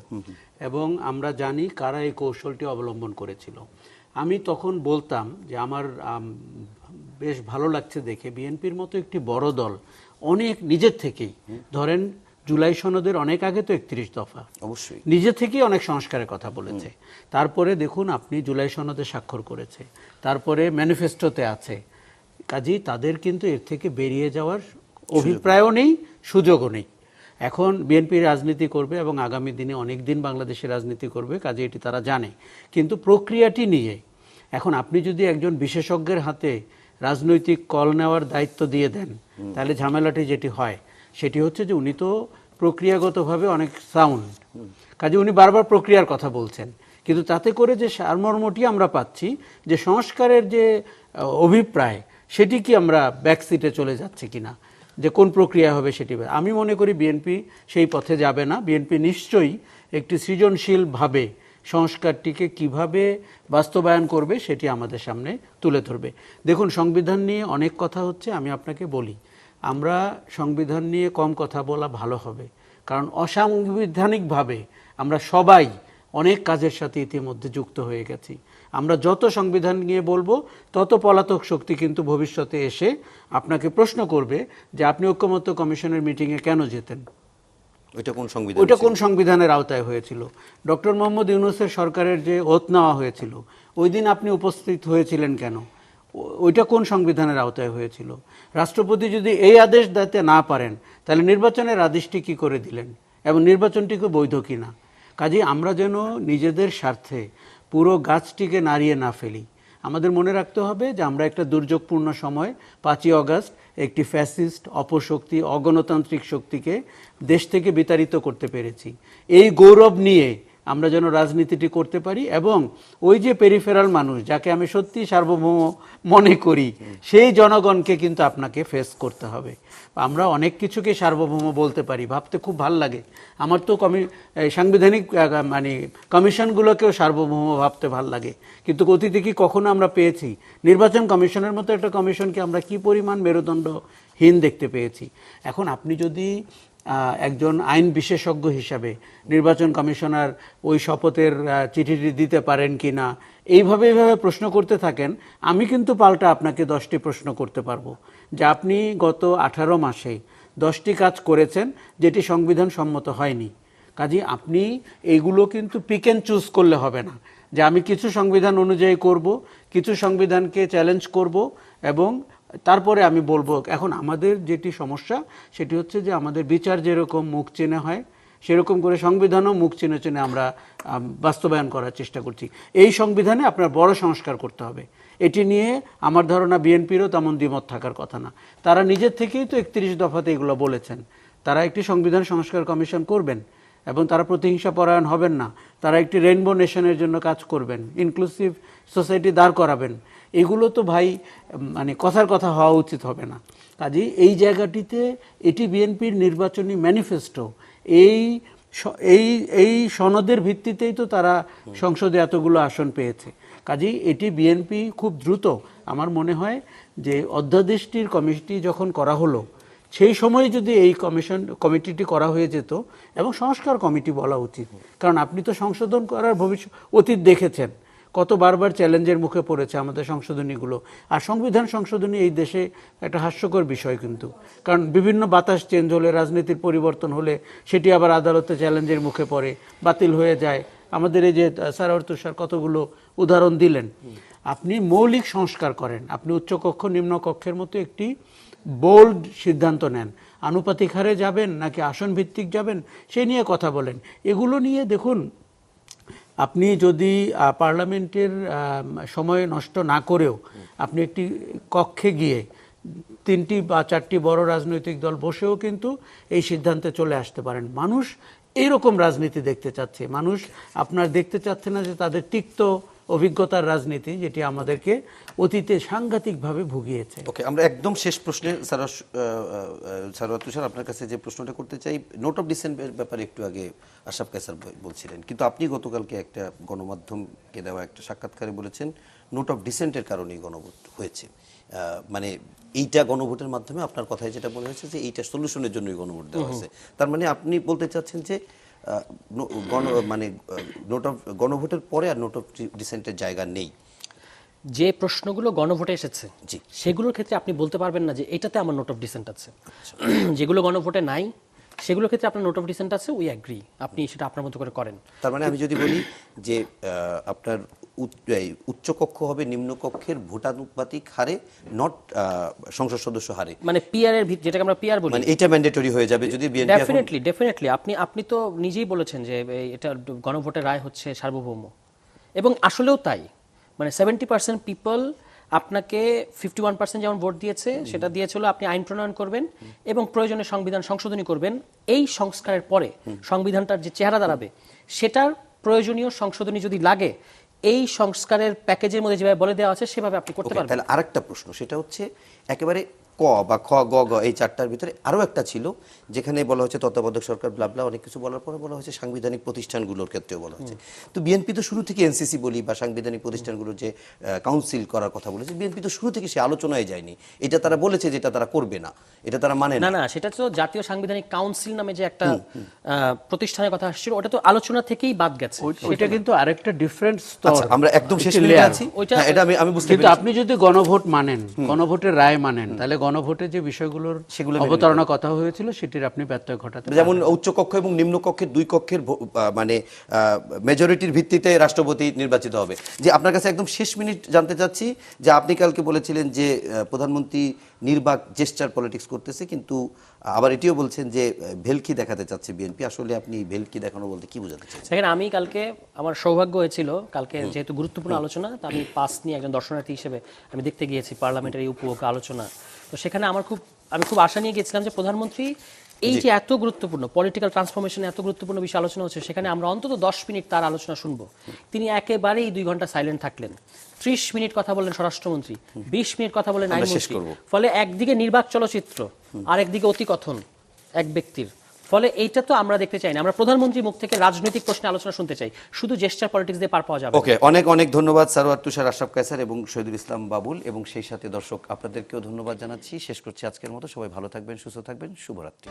এবং আমরা জানি কারা এই কৌশলটি অবলম্বন করেছিল। আমি তখন বলতাম যে আমার বেশ ভালো লাগছে দেখে বিএনপির মতো একটি বড় দল অনেক নিজের থেকেই, ধরেন জুলাই সনদের অনেক আগে তো 31 দফা অবশ্যই নিজে থেকেই অনেক সংস্কারের কথা বলেছে। তারপরে দেখুন আপনি জুলাই সনদে স্বাক্ষর করেছে, তারপরে ম্যানিফেস্টোতে আছে। কাজেই তাদের কিন্তু এর থেকে বেরিয়ে যাওয়ার অভিপ্রায়ও নেই, সুযোগও নেই। এখন বিএনপি রাজনীতি করবে এবং আগামী দিনে অনেক দিন বাংলাদেশে রাজনীতি করবে, কাজে এটি তারা জানে। কিন্তু প্রক্রিয়াটি নিয়ে এখন আপনি যদি একজন বিশেষজ্ঞের হাতে রাজনৈতিক কল নেওয়ার দায়িত্ব দিয়ে দেন, তাহলে ঝামেলাটি যেটি হয় সেটি হচ্ছে যে উনি তো প্রক্রিয়াগতভাবে অনেক সাউন্ড, কাজে উনি বারবার প্রক্রিয়ার কথা বলছেন, কিন্তু তাতে করে যে সারমর্মটি আমরা পাচ্ছি যে সংস্কারের যে অভিপ্রায়, সেটি কি আমরা ব্যাকসিটে চলে যাচ্ছে কিনা, যে কোন প্রক্রিয়া হবে সেটি। আমি মনে করি বিএনপি সেই পথে যাবে না। বিএনপি নিশ্চয়ই একটি সৃজনশীলভাবে সংস্কারটিকে কিভাবে বাস্তবায়ন করবে সেটি আমাদের সামনে তুলে ধরবে। দেখুন, সংবিধান নিয়ে অনেক কথা হচ্ছে। আমি আপনাকে বলি, আমরা সংবিধান নিয়ে কম কথা বলা ভালো হবে, কারণ অসাংবিধানিকভাবে আমরা সবাই অনেক কাজের সাথে ইতিমধ্যে যুক্ত হয়ে গেছি। আমরা যত সংবিধান নিয়ে বলবো, তত পলাতক শক্তি কিন্তু ভবিষ্যতে এসে আপনাকে প্রশ্ন করবে যে আপনি ঐকমত্য কমিশনের মিটিংয়ে কেন যেতেন, ওইটা কোন সংবিধানের আওতায় হয়েছিল। ডক্টর মোহাম্মদ ইউনূসের সরকারের যে ওথ নেওয়া হয়েছিল, ওই দিন আপনি উপস্থিত হয়েছিলেন কেন, ওইটা কোন সংবিধানের আওতায় হয়েছিল। রাষ্ট্রপতি যদি এই আদেশ দিতে না পারেন, তাহলে নির্বাচনের আদেশটি কি করে দিলেন এবং নির্বাচনটিকে বৈধ কিনা। কাজেই আমরা যেন নিজেদের স্বার্থে পুরো গাছটিকে নাড়িয়ে না ফেলি। আমাদের মনে রাখতে হবে যে আমরা একটা দুর্যোগপূর্ণ সময় 5ই আগস্ট একটি ফ্যাসিস্ট অপশক্তি অগণতান্ত্রিক শক্তিকে দেশ থেকে বিতাড়িত করতে পেরেছি। এই গৌরব নিয়ে আমরা যেন রাজনীতিটি করতে পারি এবং ওই যে পেরিফেরাল মানুষ যাকে আমি সত্যি সার্বভৌম মনে করি সেই জনগণকে কিন্তু আপনাকে ফেস করতে হবে। আমরা অনেক কিছুকে সার্বভৌম বলতে পারি, ভাবতে খুব ভাল লাগে। আমার তো সাংবিধানিক মানে কমিশনগুলোকেও সার্বভৌম ভাবতে ভাল লাগে, কিন্তু অতীতে কি কখনো আমরা পেয়েছি? নির্বাচন কমিশনের মতো একটা কমিশনকে আমরা কি পরিমাণ মেরুদণ্ডহীন দেখতে পেয়েছি। এখন আপনি যদি একজন আইন বিশেষজ্ঞ হিসাবে নির্বাচন কমিশনার ওই শপথের চিঠিটি দিতে পারেন কি না এইভাবে প্রশ্ন করতে থাকেন, আমি কিন্তু পাল্টা আপনাকে 10টি প্রশ্ন করতে পারবো যে আপনি গত 18 মাসে 10টি কাজ করেছেন যেটি সংবিধান সম্মত হয়নি। কাজে আপনি এইগুলো কিন্তু পিক অ্যান্ড চুজ করলে হবে না যে আমি কিছু সংবিধান অনুযায়ী করব, কিছু সংবিধানকে চ্যালেঞ্জ করব এবং তারপরে আমি বলবো। এখন আমাদের যেটি সমস্যা সেটি হচ্ছে যে আমাদের বিচার যেরকম মুখ চেনে হয় সেরকম করে সংবিধানও মুখ চেনে চেনে আমরা বাস্তবায়ন করার চেষ্টা করছি। এই সংবিধানে আপনার বড় সংস্কার করতে হবে, এটি নিয়ে আমার ধারণা বিএনপিরও তেমন দ্বিমত থাকার কথা না। তারা নিজের থেকেই তো 31 দফাতে এগুলো বলেছেন। তারা একটি সংবিধান সংস্কার কমিশন করবেন এবং তারা প্রতিহিংসা পরায়ণ হবেন না। তারা একটি রেইনবো নেশনের জন্য কাজ করবেন, ইনক্লুসিভ সোসাইটি দাঁড় করাবেন। এগুলো তো ভাই মানে কথার কথা হওয়া উচিত হবে না। কাজেই এই জায়গাটিতে এটি বিএনপির নির্বাচনী ম্যানিফেস্টো, এই সনদের ভিত্তিতেই তো তারা সংসদে এতগুলো আসন পেয়েছে। কাজেই এটি বিএনপি খুব দ্রুত, আমার মনে হয় যে অধ্যাদেশটির কমিটি যখন করা হলো সেই সময় যদি এই কমিটিটি করা হয়ে যেত, এবং সংস্কার কমিটি বলা উচিত, কারণ আপনি তো সংশোধন করার অতীত দেখেছেন, কত বারবার চ্যালেঞ্জের মুখে পড়েছে আমাদের সংশোধনীগুলো। আর সংবিধান সংশোধনী এই দেশে একটা হাস্যকর বিষয় কিন্তু, কারণ বিভিন্ন বাতাস চেঞ্জ হলে, রাজনীতির পরিবর্তন হলে সেটি আবার আদালতে চ্যালেঞ্জের মুখে পড়ে, বাতিল হয়ে যায়। আমাদের এই যে সারাওয়ার তুষার কতগুলো উদাহরণ দিলেন। আপনি মৌলিক সংস্কার করেন, আপনি উচ্চকক্ষ নিম্নকক্ষের মতো একটি বোল্ড সিদ্ধান্ত নেন, আনুপাতিক হারে যাবেন নাকি আসন ভিত্তিক যাবেন সে নিয়ে কথা বলেন। এগুলো নিয়ে দেখুন, আপনি যদি পার্লামেন্টের সময় নষ্ট না করেও আপনি একটি কক্ষে গিয়ে 3টি বা 4টি বড় রাজনৈতিক দল বসেও কিন্তু এই সিদ্ধান্তে চলে আসতে পারেন। মানুষ এইরকম রাজনীতি দেখতে চাচ্ছে। মানুষ আপনার দেখতে চাচ্ছে না যে তাদের তিক্ত অভিজ্ঞতার রাজনীতি, যেটি আমাদেরকে অতীতে সাংঘাতিকভাবে ভুগিয়েছে। ওকে, আমরা একদম শেষ প্রশ্নে সারোয়ার তুষার আপনার কাছে যে প্রশ্নটা করতে চাই, নোট অফ ডিসেন্টের ব্যাপারে একটু আগে আশরাফ কায়সার বলছিলেন, কিন্তু আপনি গতকালকে একটা গণমাধ্যমকে দেওয়া একটা সাক্ষাৎকারে বলেছেন নোট অফ ডিসেন্টের কারণেই গণভোট হয়েছে। মানে এইটা গণভোটের মাধ্যমে আপনার কথায় যেটা মনে হয়েছে যে এইটা সলিউশনের জন্যই গণভোট দেওয়া হয়েছে, তার মানে আপনি বলতে চাচ্ছেন যে গণভোটের পরে আর নোট অফ ডিসেন্টের জায়গা নেই। যে প্রশ্নগুলো গণভোটে এসেছে সেগুলোর ক্ষেত্রে আপনি বলতে পারবেন না যে এটাতে আমার নোট অফ ডিসেন্ট আছে। যেগুলো গণভোটে নাই সেগুলোর ক্ষেত্রে আপনার নোট অফ ডিসেন্ট আছে, উই অ্যাগ্রি, আপনি সেটা আপনার মতো করে করেন। তার মানে আমি যদি বলি যে আপনার উচ্চকক্ষ হবে নিম্নকক্ষের ভোটানুপাতিক হারে, নট সংসদ সদস্য হারে, মানে পিআর এর যেটাকে আমরা পিআর বলি, মানে এটা ম্যান্ডেটরি হয়ে যাবে যদি বিএনপি। ডেফিনেটলি আপনি তো নিজেই বলেছেন যে এটা গণভোটের রায় হচ্ছে সার্বভৌম, এবং আসলেও তাই। মানে 70% পিপল আপনাকে 51% যেমন ভোট দিয়েছে, সেটা দিয়েছিল আপনি আইন প্রণয়ন করবেন এবং প্রয়োজনে সংবিধান সংশোধনী করবেন। এই সংস্কারের পরে সংবিধানটার যে চেহারা দাঁড়াবে সেটার প্রয়োজনীয় সংশোধনী যদি লাগে, এই সংস্কারের প্যাকেজের মধ্যে যেভাবে বলে দেওয়া আছে সেভাবে আপনি করতে পারবেন। তাহলে আরেকটা প্রশ্ন, সেটা হচ্ছে একেবারে ক বা খ গ গ এই 4টার ভিতরে আরও একটা ছিল যেখানে বলা হচ্ছে তত্ত্বাবধায়ক সরকার ব্লাবলা অনেক কিছু বলার পরে বলা হয়েছে সাংবিধানিক প্রতিষ্ঠানগুলোর ক্ষেত্রেও বলা হচ্ছে। তো বিএনপি তো শুরু থেকে এনসিসি বলি বা সাংবিধানিক প্রতিষ্ঠানগুলোর যে কাউন্সিল করার কথা বলেছে, বিএনপি তো শুরু থেকে সে আলোচনায় যায়নি। এটা তারা বলেছে যে এটা তারা করবে না, এটা তারা মানে না। সেটা তো জাতীয় সাংবিধানিক কাউন্সিল নামে যে একটা প্রতিষ্ঠানের কথা আসছিল, ওটা তো আলোচনা থেকেই বাদ গেছে। ওইটা কিন্তু আরেকটা ডিফারেন্ট স্তর। আমরা একদম শেষ মিনিটে আছি, এটা আমি বুঝতে পেরেছি। কিন্তু আপনি যদি গণভোট মানেন, গণভোটের রায় মানেন, তাহলে গণভোটে যে বিষয়গুলোর সেগুলো অবতারণা কথা হয়েছিল সেটির আপনি ব্যত্যয় ঘটাতে যেমন উচ্চ কক্ষ এবং নিম্ন কক্ষের দুই কক্ষের মানে মেজরিটির ভিত্তিতে রাষ্ট্রপতি নির্বাচিত হবে। যে আপনার কাছে একদম শেষ মিনিট জানতে চাচ্ছি যে আপনি কালকে বলেছিলেন যে প্রধানমন্ত্রী নির্বাক জেস্টার পলিটিক্স করতেছে, কিন্তু আবার এটিও বলছেন যে ভেলকি দেখাতে চাচ্ছে বিএনপি। আসলে আপনি ভেলকি দেখানো বলতে কি বোঝাতে চাচ্ছেন? সেখানে আমি কালকে আমার সৌভাগ্য হয়েছিল, কালকে যেহেতু গুরুত্বপূর্ণ আলোচনা, তা আমি পাস নিয়ে একজন দর্শনার্থী হিসেবে আমি দেখতে গিয়েছি পার্লামেন্টের এই উপভোগ আলোচনা। তো সেখানে আমি খুব আশা নিয়ে গেছিলাম যে প্রধানমন্ত্রী এই যে এত গুরুত্বপূর্ণ পলিটিক্যাল ট্রান্সফরমেশনে এত গুরুত্বপূর্ণ বিষয় আলোচনা হচ্ছে, সেখানে আমরা অন্তত 10 মিনিট তার আলোচনা শুনবো। তিনি একেবারেই 2 ঘন্টা সাইলেন্ট থাকলেন। 30 মিনিট কথা বললেন স্বরাষ্ট্রমন্ত্রী, 20 মিনিট কথা বললেন আইনমন্ত্রী। ফলে একদিকে নির্বাক চলচ্চিত্র আর একদিকে অতিকথন এক ব্যক্তির। ফলে এইটা তো আমরা দেখতে চাই না। আমরা প্রধানমন্ত্রীর মুখ থেকে রাজনৈতিক প্রশ্নে আলোচনা শুনতে চাই, শুধু জেস্টার পলিটিক্স দিয়ে পার পাওয়া যাবে। ওকে, অনেক অনেক ধন্যবাদ সারোয়ার তুষার, আশরাফ কায়সার এবং শহীদুল ইসলাম বাবুল, এবং সেই সাথে দর্শক আপনাদেরকেও ধন্যবাদ জানাচ্ছি। শেষ করছি আজকের মতো। সবাই ভালো থাকবেন, সুস্থ থাকবেন, শুভরাত্রি।